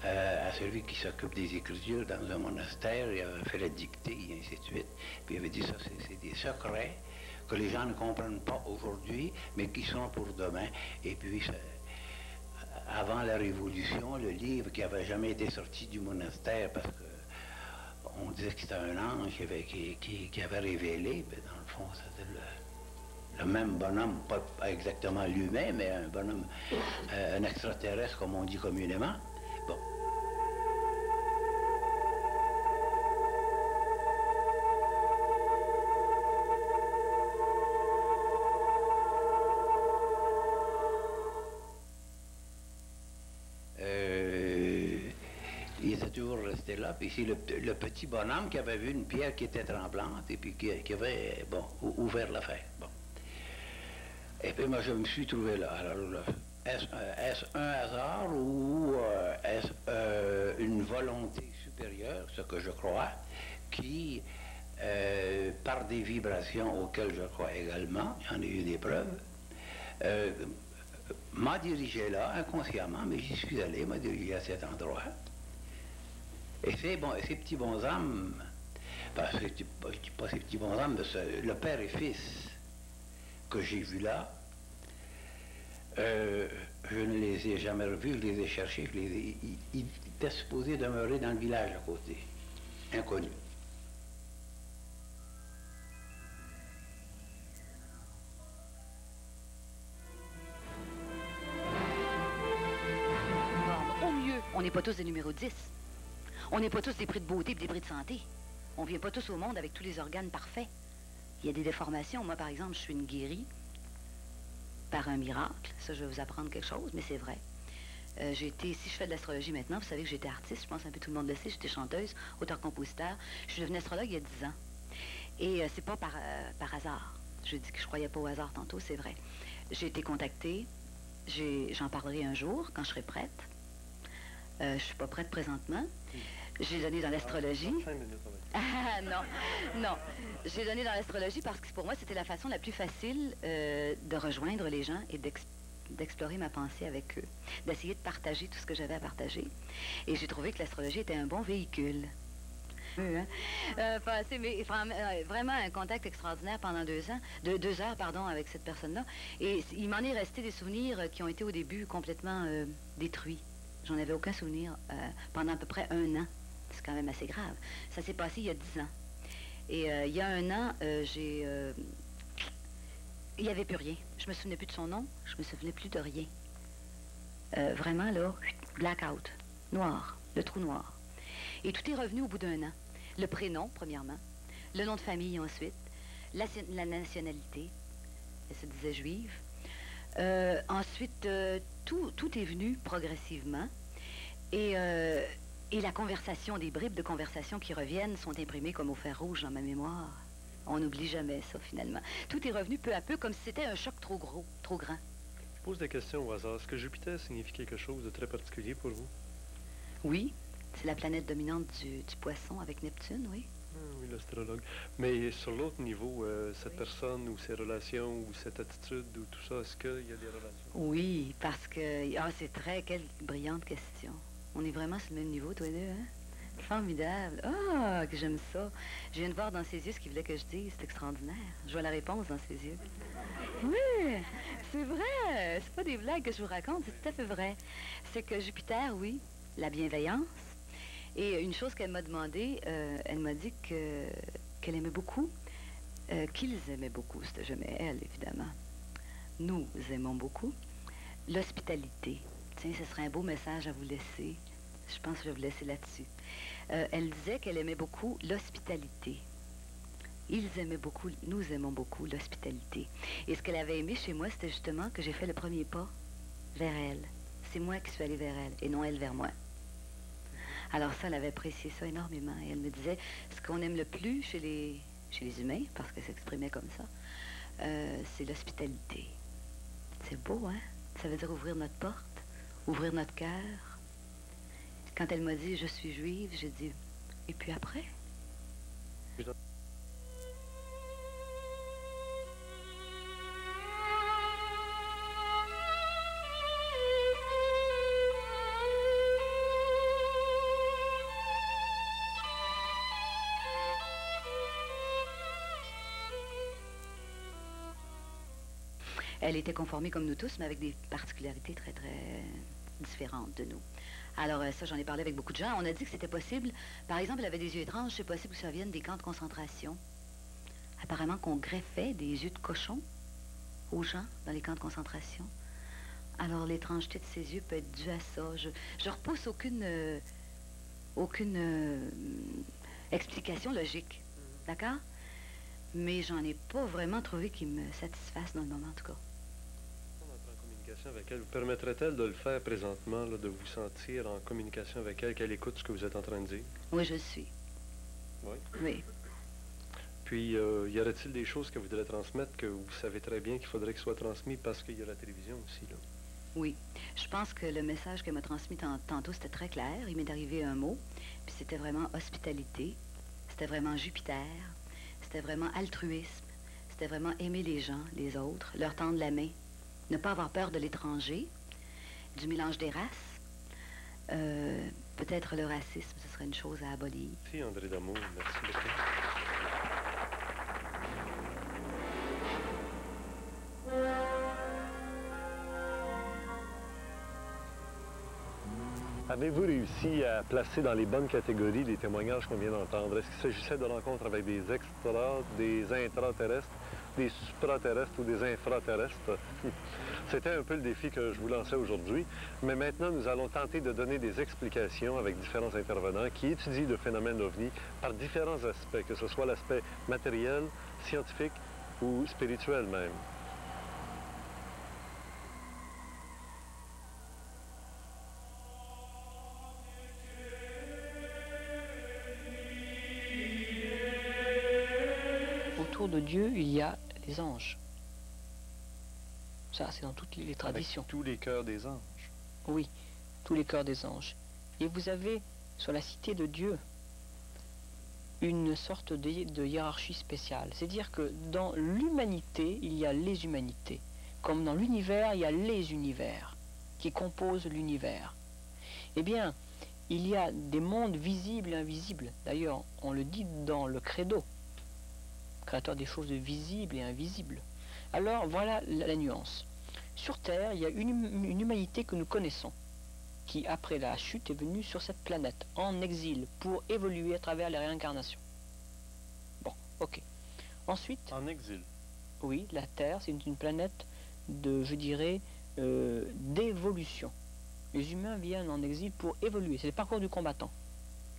à celui qui s'occupe des Écritures dans un monastère, il avait fait la dictée, et ainsi de suite. Puis il avait dit ça, c'est des secrets que les gens ne comprennent pas aujourd'hui, mais qui sont pour demain. Et puis, avant la Révolution, le livre qui n'avait jamais été sorti du monastère, parce qu'on disait que c'était un ange qui avait révélé, mais dans le fond, c'était le même bonhomme, pas exactement lui-même, mais un bonhomme, un extraterrestre, comme on dit communément. Bon. restait là. Puis c'est le petit bonhomme qui avait vu une pierre qui était tremblante et puis qui avait, bon, ouvert l'affaire. Bon. Et puis moi, je me suis trouvé là. Alors, est-ce un hasard ou est-ce une volonté supérieure, ce que je crois, qui, par des vibrations auxquelles je crois également, j'en ai eu des preuves, m'a dirigé là, inconsciemment, mais j'y suis allé, m'a dirigé à cet endroit. Et ces petits bonshommes, je ne dis pas ces petits bonshommes, le père et fils que j'ai vus là, je ne les ai jamais revus, je les ai cherchés, ils étaient supposés demeurer dans le village à côté, inconnus. Au mieux, on n'est pas tous des numéros 10. On n'est pas tous des prix de beauté et des prix de santé. On vient pas tous au monde avec tous les organes parfaits. Il y a des déformations. Moi, par exemple, je suis une guérie par un miracle. Ça, je vais vous apprendre quelque chose, mais c'est vrai. Si je fais de l'astrologie maintenant, vous savez que j'étais artiste, je pense un peu tout le monde le sait, j'étais chanteuse, auteur-compositeur. Je suis devenue astrologue il y a 10 ans. Et c'est pas par hasard. Je dis que je croyais pas au hasard tantôt, c'est vrai. J'ai été contactée, j'en parlerai un jour, quand je serai prête. Je suis pas prête présentement. J'ai donné dans l'astrologie. Ah non. J'ai donné dans l'astrologie parce que pour moi, c'était la façon la plus facile de rejoindre les gens et d'explorer ma pensée avec eux, d'essayer de partager tout ce que j'avais à partager. Et j'ai trouvé que l'astrologie était un bon véhicule. Vraiment un contact extraordinaire pendant 2 ans, 2 heures, pardon, avec cette personne-là. Et il m'en est resté des souvenirs qui ont été au début complètement détruits. J'en avais aucun souvenir pendant à peu près 1 an. C'est quand même assez grave. Ça s'est passé il y a 10 ans. Et il y a 1 an, il n'y avait plus rien. Je me souvenais plus de son nom, je me souvenais plus de rien. Vraiment, là, blackout, noir, le trou noir. Et tout est revenu au bout d'1 an. Le prénom, premièrement, le nom de famille ensuite, la nationalité, elle se disait juive. Ensuite, tout est venu progressivement. Et la conversation, des bribes de conversation qui reviennent sont imprimées comme au fer rouge dans ma mémoire. On n'oublie jamais ça, finalement. Tout est revenu peu à peu, comme si c'était un choc trop gros, trop grand. Je pose des questions au hasard. Est-ce que Jupiter signifie quelque chose de très particulier pour vous? Oui, c'est la planète dominante du poisson avec Neptune, oui. Oui, l'astrologue. Mais sur l'autre niveau, cette personne ou ses relations ou cette attitude ou tout ça, est-ce qu'il y a des relations? Oui, parce que... quelle brillante question. On est vraiment sur le même niveau, tous les deux, hein? Formidable. Ah, que j'aime ça. Je viens de voir dans ses yeux ce qu'il voulait que je dise. C'est extraordinaire. Je vois la réponse dans ses yeux. Oui, c'est vrai. C'est pas des blagues que je vous raconte, c'est tout à fait vrai. C'est que Jupiter, oui, la bienveillance. Et une chose qu'elle m'a demandé, elle m'a dit qu'elle aimait beaucoup, qu'ils aimaient beaucoup, c'était jamais elle, évidemment. Nous aimons beaucoup l'hospitalité. Tiens, ce serait un beau message à vous laisser. Je pense que je vais vous laisser là-dessus. Elle disait qu'elle aimait beaucoup l'hospitalité. Ils aimaient beaucoup, nous aimons beaucoup l'hospitalité. Et ce qu'elle avait aimé chez moi, c'était justement que j'ai fait le premier pas vers elle. C'est moi qui suis allée vers elle, et non elle vers moi. Alors ça, elle avait apprécié ça énormément. Et elle me disait, ce qu'on aime le plus chez les humains, parce qu'elle s'exprimait comme ça, c'est l'hospitalité. C'est beau, hein? Ça veut dire ouvrir notre porte, ouvrir notre cœur. Quand elle m'a dit, je suis juive, j'ai dit, et puis après? Elle était conformée comme nous tous, mais avec des particularités très, très différentes de nous. Alors ça, j'en ai parlé avec beaucoup de gens. On a dit que c'était possible. Par exemple, elle avait des yeux étranges. C'est possible que ça vienne des camps de concentration. Apparemment qu'on greffait des yeux de cochon aux gens dans les camps de concentration. Alors l'étrangeté de ses yeux peut être due à ça. Je repousse aucune explication logique. D'accord? Mais j'en ai pas vraiment trouvé qui me satisfasse dans le moment, en tout cas. communication avec elle. Vous permettrait-elle de le faire présentement, là, de vous sentir en communication avec elle, qu'elle écoute ce que vous êtes en train de dire? Oui, je suis. Oui. Oui. Puis, y aurait-il des choses que vous voudrez transmettre que vous savez très bien qu'il faudrait qu'ils soient transmis parce qu'il y a la télévision aussi, là? Oui. Je pense que le message qu'elle m'a transmis tantôt, c'était très clair. Il m'est arrivé un mot, puis c'était vraiment hospitalité, c'était vraiment Jupiter, c'était vraiment altruisme, c'était vraiment aimer les gens, les autres, leur tendre la main, ne pas avoir peur de l'étranger, du mélange des races, peut-être le racisme, ce serait une chose à abolir. Merci, André Damour. Merci beaucoup. Avez-vous réussi à placer dans les bonnes catégories les témoignages qu'on vient d'entendre? Est-ce qu'il s'agissait de rencontres avec des extra, des intraterrestres, des supraterrestres ou des infraterrestres? C'était un peu le défi que je vous lançais aujourd'hui. Mais maintenant, nous allons tenter de donner des explications avec différents intervenants qui étudient le phénomène OVNI par différents aspects, que ce soit l'aspect matériel, scientifique ou spirituel même. Autour de Dieu, il y a les anges. Ça, c'est dans toutes les traditions. Avec tous les cœurs des anges. Oui, tous les cœurs des anges. Et vous avez, sur la cité de Dieu, une sorte de hiérarchie spéciale. C'est-à-dire que dans l'humanité, il y a les humanités. Comme dans l'univers, il y a les univers qui composent l'univers. Eh bien, il y a des mondes visibles et invisibles. D'ailleurs, on le dit dans le credo. Créateur des choses visibles et invisibles. Alors, voilà la nuance. Sur Terre, il y a une humanité que nous connaissons, qui, après la chute, est venue sur cette planète, en exil, pour évoluer à travers les réincarnations. Bon, ok. Ensuite... En exil? Oui, la Terre, c'est une planète de, je dirais, d'évolution. Les humains viennent en exil pour évoluer. C'est le parcours du combattant.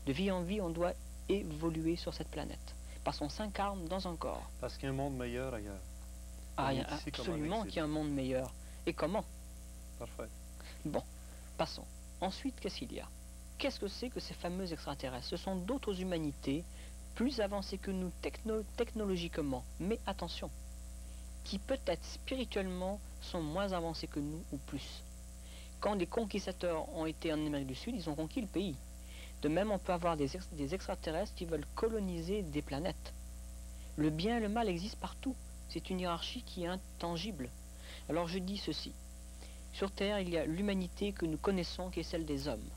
De vie en vie, on doit évoluer sur cette planète. Parce qu'on s'incarne dans un corps. Parce qu'il y a un monde meilleur ailleurs. Ah, il y a absolument qu'il y a un monde meilleur. Et comment? Parfait. Bon, passons. Ensuite, qu'est-ce qu'il y a? Qu'est-ce que c'est que ces fameux extraterrestres? Ce sont d'autres humanités plus avancées que nous technologiquement, mais attention, qui peut-être spirituellement sont moins avancées que nous ou plus. Quand les conquistadors ont été en Amérique du Sud, ils ont conquis le pays. De même, on peut avoir des extraterrestres qui veulent coloniser des planètes. Le bien et le mal existent partout. C'est une hiérarchie qui est intangible. Alors je dis ceci. Sur Terre, il y a l'humanité que nous connaissons, qui est celle des hommes.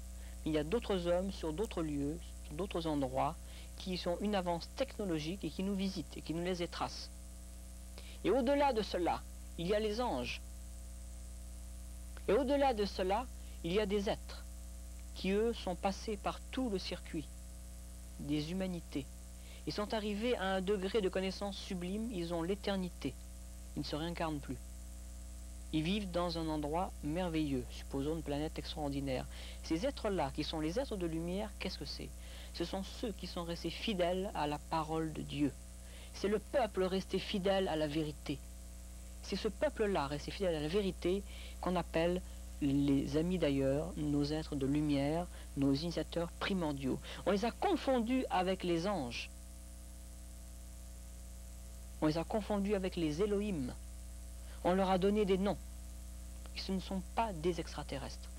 Il y a d'autres hommes sur d'autres lieux, sur d'autres endroits, qui sont une avance technologique et qui nous visitent et qui nous les tracent. Et au-delà de cela, il y a les anges. Et au-delà de cela, il y a des êtres qui, eux, sont passés par tout le circuit des humanités. Ils sont arrivés à un degré de connaissance sublime, ils ont l'éternité. Ils ne se réincarnent plus. Ils vivent dans un endroit merveilleux, supposons une planète extraordinaire. Ces êtres-là, qui sont les êtres de lumière, qu'est-ce que c'est? Ce sont ceux qui sont restés fidèles à la parole de Dieu. C'est le peuple resté fidèle à la vérité. C'est ce peuple-là, resté fidèle à la vérité, qu'on appelle les amis d'ailleurs, nos êtres de lumière, nos initiateurs primordiaux. On les a confondus avec les anges. On les a confondus avec les Elohim. On leur a donné des noms. Et ce ne sont pas des extraterrestres.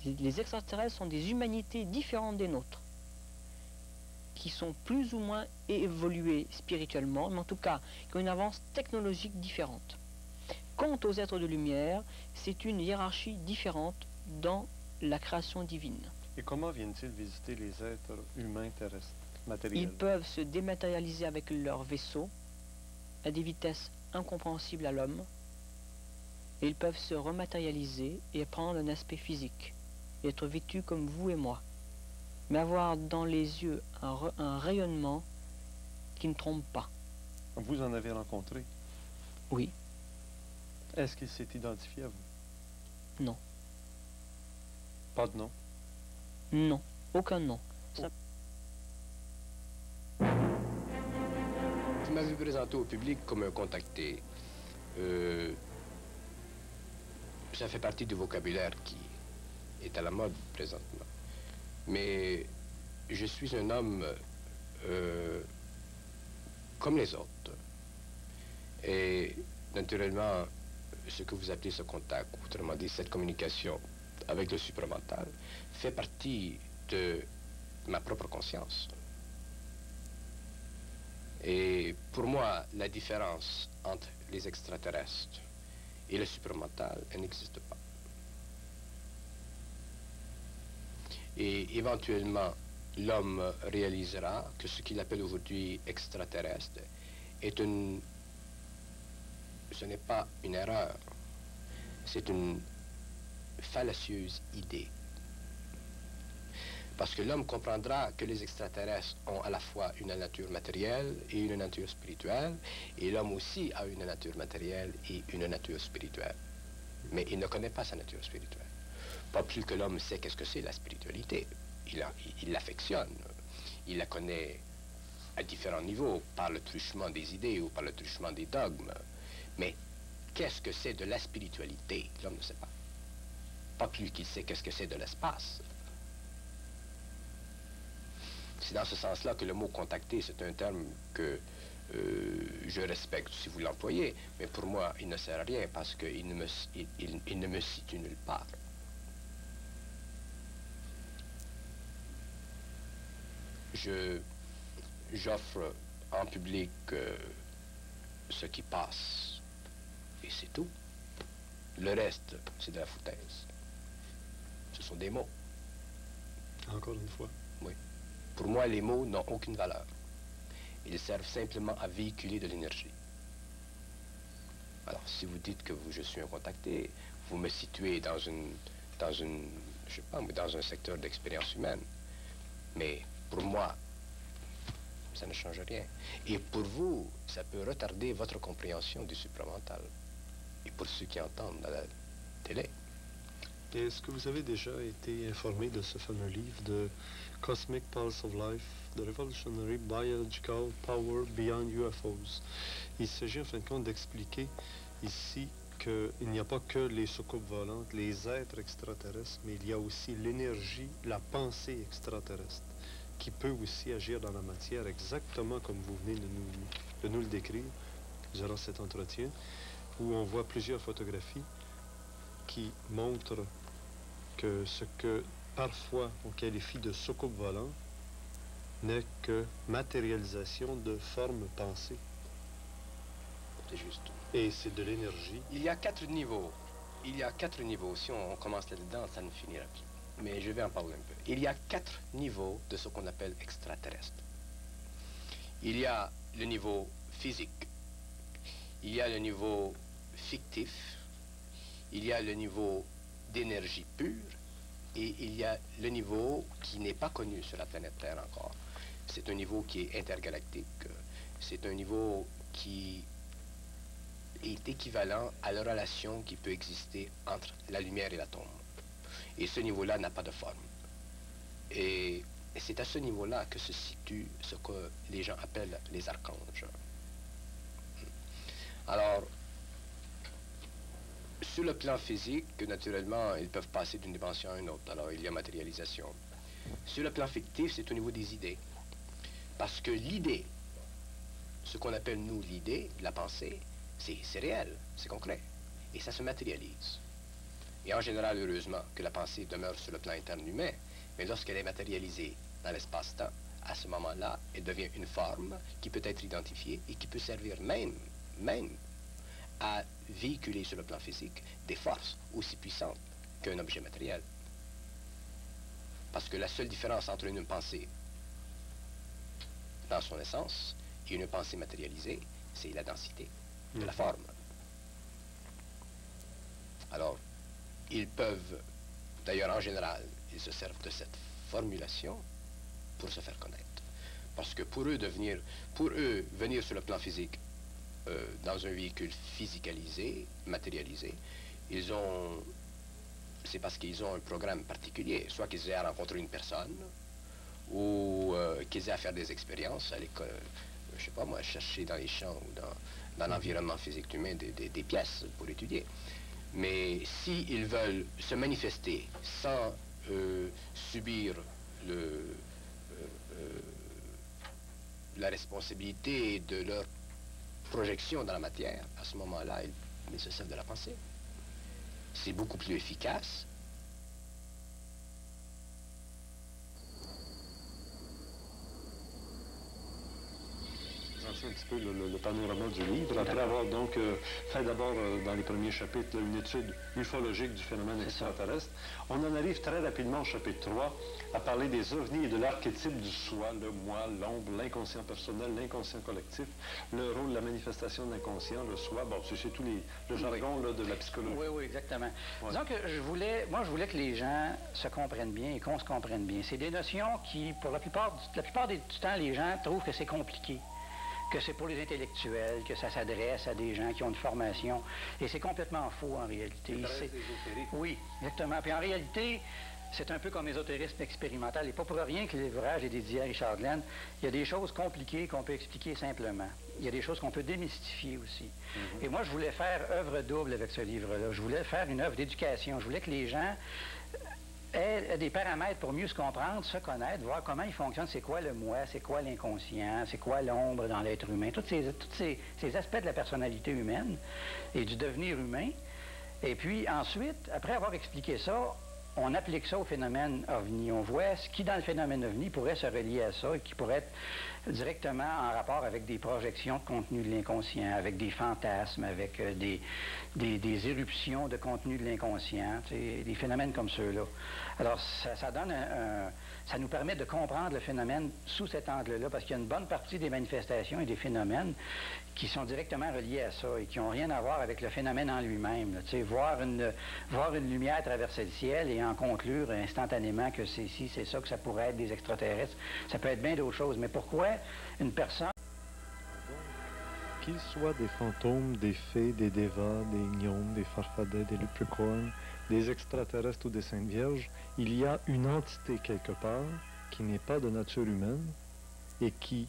Les extraterrestres sont des humanités différentes des nôtres, qui sont plus ou moins évoluées spirituellement, mais en tout cas, qui ont une avance technologique différente. Quant aux êtres de lumière, c'est une hiérarchie différente dans la création divine. Et comment viennent-ils visiter les êtres humains terrestres, matériels? Ils peuvent se dématérialiser avec leur vaisseau à des vitesses incompréhensibles à l'homme, et ils peuvent se rematérialiser et prendre un aspect physique, et être vêtus comme vous et moi, mais avoir dans les yeux un rayonnement qui ne trompe pas. Vous en avez rencontré? Oui. Est-ce qu'il s'est identifié à vous? Non. Pas de nom? Non, aucun nom. Ça... Vous m'avez présenté au public comme un contacté. ça fait partie du vocabulaire qui est à la mode présentement. Mais je suis un homme comme les autres. Et naturellement, ce que vous appelez ce contact, autrement dit cette communication avec le supramental, fait partie de ma propre conscience. Et pour moi, la différence entre les extraterrestres et le supramental, elle n'existe pas. Et éventuellement, l'homme réalisera que ce qu'il appelle aujourd'hui extraterrestre est une... Ce n'est pas une erreur, c'est une fallacieuse idée. Parce que l'homme comprendra que les extraterrestres ont à la fois une nature matérielle et une nature spirituelle, et l'homme aussi a une nature matérielle et une nature spirituelle. Mais il ne connaît pas sa nature spirituelle. Pas plus que l'homme sait qu'est-ce que c'est la spiritualité. Il l'affectionne, il la connaît à différents niveaux, par le truchement des idées ou par le truchement des dogmes. Mais qu'est-ce que c'est de la spiritualité? L'homme ne sait pas. Pas plus qu'il sait qu'est-ce que c'est de l'espace. C'est dans ce sens-là que le mot « contacter », c'est un terme que je respecte si vous l'employez, mais pour moi, il ne sert à rien parce qu'il ne me situe nulle part. J'offre en public ce qui passe, et c'est tout. Le reste, c'est de la foutaise. Ce sont des mots. Encore une fois. Oui. Pour moi, les mots n'ont aucune valeur. Ils servent simplement à véhiculer de l'énergie. Alors, si vous dites que je suis un contacté, vous me situez dans je sais pas, dans un secteur d'expérience humaine. Mais pour moi, ça ne change rien. Et pour vous, ça peut retarder votre compréhension du supramental. Et pour ceux qui entendent à la télé. Est-ce que vous avez déjà été informé de ce fameux livre de Cosmic Pulse of Life, The Revolutionary Biological Power Beyond UFOs? Il s'agit en fin de compte d'expliquer ici qu'il n'y a pas que les soucoupes volantes, les êtres extraterrestres, mais il y a aussi l'énergie, la pensée extraterrestre, qui peut aussi agir dans la matière exactement comme vous venez de nous le décrire durant cet entretien, où on voit plusieurs photographies qui montrent que ce que parfois on qualifie de soucoupe volante n'est que matérialisation de formes pensées. C'est juste. Et c'est de l'énergie. Il y a 4 niveaux. Il y a 4 niveaux. Si on commence là-dedans, ça ne finira plus. Mais je vais en parler un peu. Il y a 4 niveaux de ce qu'on appelle extraterrestre. Il y a le niveau physique. Il y a le niveau fictif. Il y a le niveau d'énergie pure. Et il y a le niveau qui n'est pas connu sur la planète Terre encore. C'est un niveau qui est intergalactique. C'est un niveau qui est équivalent à la relation qui peut exister entre la lumière et l'atome. Et ce niveau-là n'a pas de forme. Et c'est à ce niveau-là que se situe ce que les gens appellent les archanges. Alors, sur le plan physique, naturellement, ils peuvent passer d'une dimension à une autre. Alors, il y a matérialisation. Sur le plan fictif, c'est au niveau des idées. Parce que l'idée, ce qu'on appelle, nous, l'idée, la pensée, c'est réel, c'est concret. Et ça se matérialise. Et en général, heureusement, que la pensée demeure sur le plan interne humain, mais lorsqu'elle est matérialisée dans l'espace-temps, à ce moment-là, elle devient une forme qui peut être identifiée et qui peut servir même à véhiculer sur le plan physique des forces aussi puissantes qu'un objet matériel. Parce que la seule différence entre une pensée dans son essence et une pensée matérialisée, c'est la densité de la forme. Alors, ils peuvent, d'ailleurs en général, ils se servent de cette formulation pour se faire connaître. Parce que pour eux, venir sur le plan physique dans un véhicule physicalisé, matérialisé, c'est parce qu'ils ont un programme particulier, soit qu'ils aient à rencontrer une personne, ou qu'ils aient à faire des expériences, aller, je sais pas moi, chercher dans les champs ou dans l'environnement physique humain des pièces pour étudier. Mais s'ils veulent se manifester sans subir la responsabilité de leur projection dans la matière, à ce moment-là, ils se servent de la pensée. C'est beaucoup plus efficace. Un petit peu le panorama du livre, après avoir donc fait d'abord dans les premiers chapitres une étude ufologique du phénomène extraterrestre. On en arrive très rapidement au chapitre 3 à parler des ovnis et de l'archétype du soi, le moi, l'ombre, l'inconscient personnel, l'inconscient collectif, le rôle de la manifestation de l'inconscient, le soi, bon, c'est tout le jargon là, de la psychologie. Oui, oui, exactement. Ouais. Disons que je voulais que les gens se comprennent bien et qu'on se comprenne bien. C'est des notions qui, pour la plupart du temps, les gens trouvent que c'est compliqué, que c'est pour les intellectuels, que ça s'adresse à des gens qui ont une formation. Et c'est complètement faux, en réalité. Oui, exactement. Puis en réalité, c'est un peu comme l'ésotérisme expérimental. Et pas pour rien que l'ouvrage est dédié à Richard Glenn. Il y a des choses compliquées qu'on peut expliquer simplement. Il y a des choses qu'on peut démystifier aussi. Et moi, je voulais faire œuvre double avec ce livre-là. Je voulais faire une œuvre d'éducation. Je voulais que les gens aient des paramètres pour mieux se comprendre, se connaître, voir comment ils fonctionnent, c'est quoi le moi, c'est quoi l'inconscient, c'est quoi l'ombre dans l'être humain, tous ces aspects de la personnalité humaine et du devenir humain. Et puis ensuite, après avoir expliqué ça, on applique ça au phénomène OVNI. On voit ce qui, dans le phénomène OVNI, pourrait se relier à ça et qui pourrait être directement en rapport avec des projections de contenu de l'inconscient, avec des fantasmes, avec des éruptions de contenu de l'inconscient, des phénomènes comme ceux-là. Alors, ça donne ça nous permet de comprendre le phénomène sous cet angle-là, parce qu'il y a une bonne partie des manifestations et des phénomènes qui sont directement reliés à ça et qui n'ont rien à voir avec le phénomène en lui-même. Voir une lumière traverser le ciel et en conclure instantanément que c'est ici, c'est ça, que ça pourrait être des extraterrestres, ça peut être bien d'autres choses. Mais pourquoi une personne... Qu'ils soient des fantômes, des fées, des dévas, des gnomes, des farfadets, des leprechauns, des extraterrestres ou des saintes vierges, il y a une entité quelque part qui n'est pas de nature humaine et qui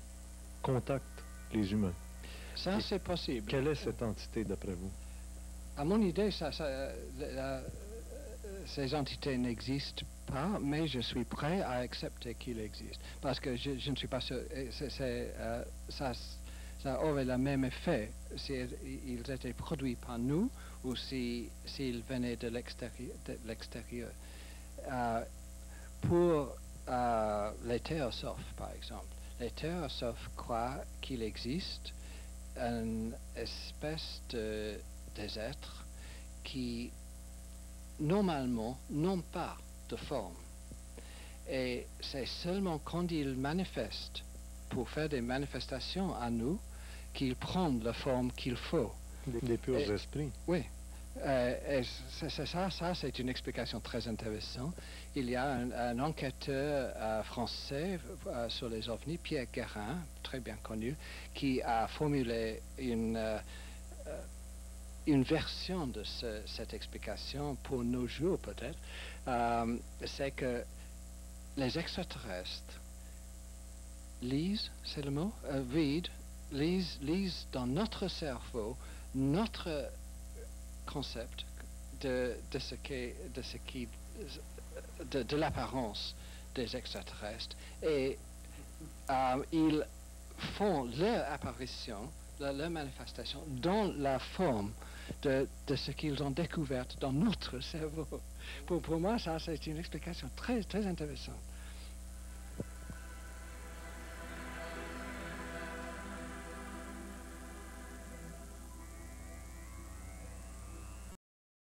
contacte les humains. Ça, c'est possible. Quelle est cette entité d'après vous? À mon idée, ces entités n'existent pas, mais je suis prêt à accepter qu'il existe. Parce que je ne suis pas sûr... ça aurait le même effet s'ils étaient produits par nous ou s'ils venaient de l'extérieur. Pour les théosophes, par exemple, les théosophes croient qu'il existe une espèce des êtres qui, normalement, n'ont pas de forme. Et c'est seulement quand ils manifestent pour faire des manifestations à nous qu'ils prennent la forme qu'il faut. Des purs esprits. Oui. Et ça, c'est une explication très intéressante. Il y a un enquêteur français sur les ovnis, Pierre Guérin, très bien connu, qui a formulé une version de cette explication pour nos jours peut-être. C'est que les extraterrestres lisent, c'est le mot, lisent dans notre cerveau notre concept de l'apparence des extraterrestres et ils font leur apparition, leur manifestation dans la forme de ce qu'ils ont découvert dans notre cerveau. Pour moi, ça c'est une explication très, très intéressante.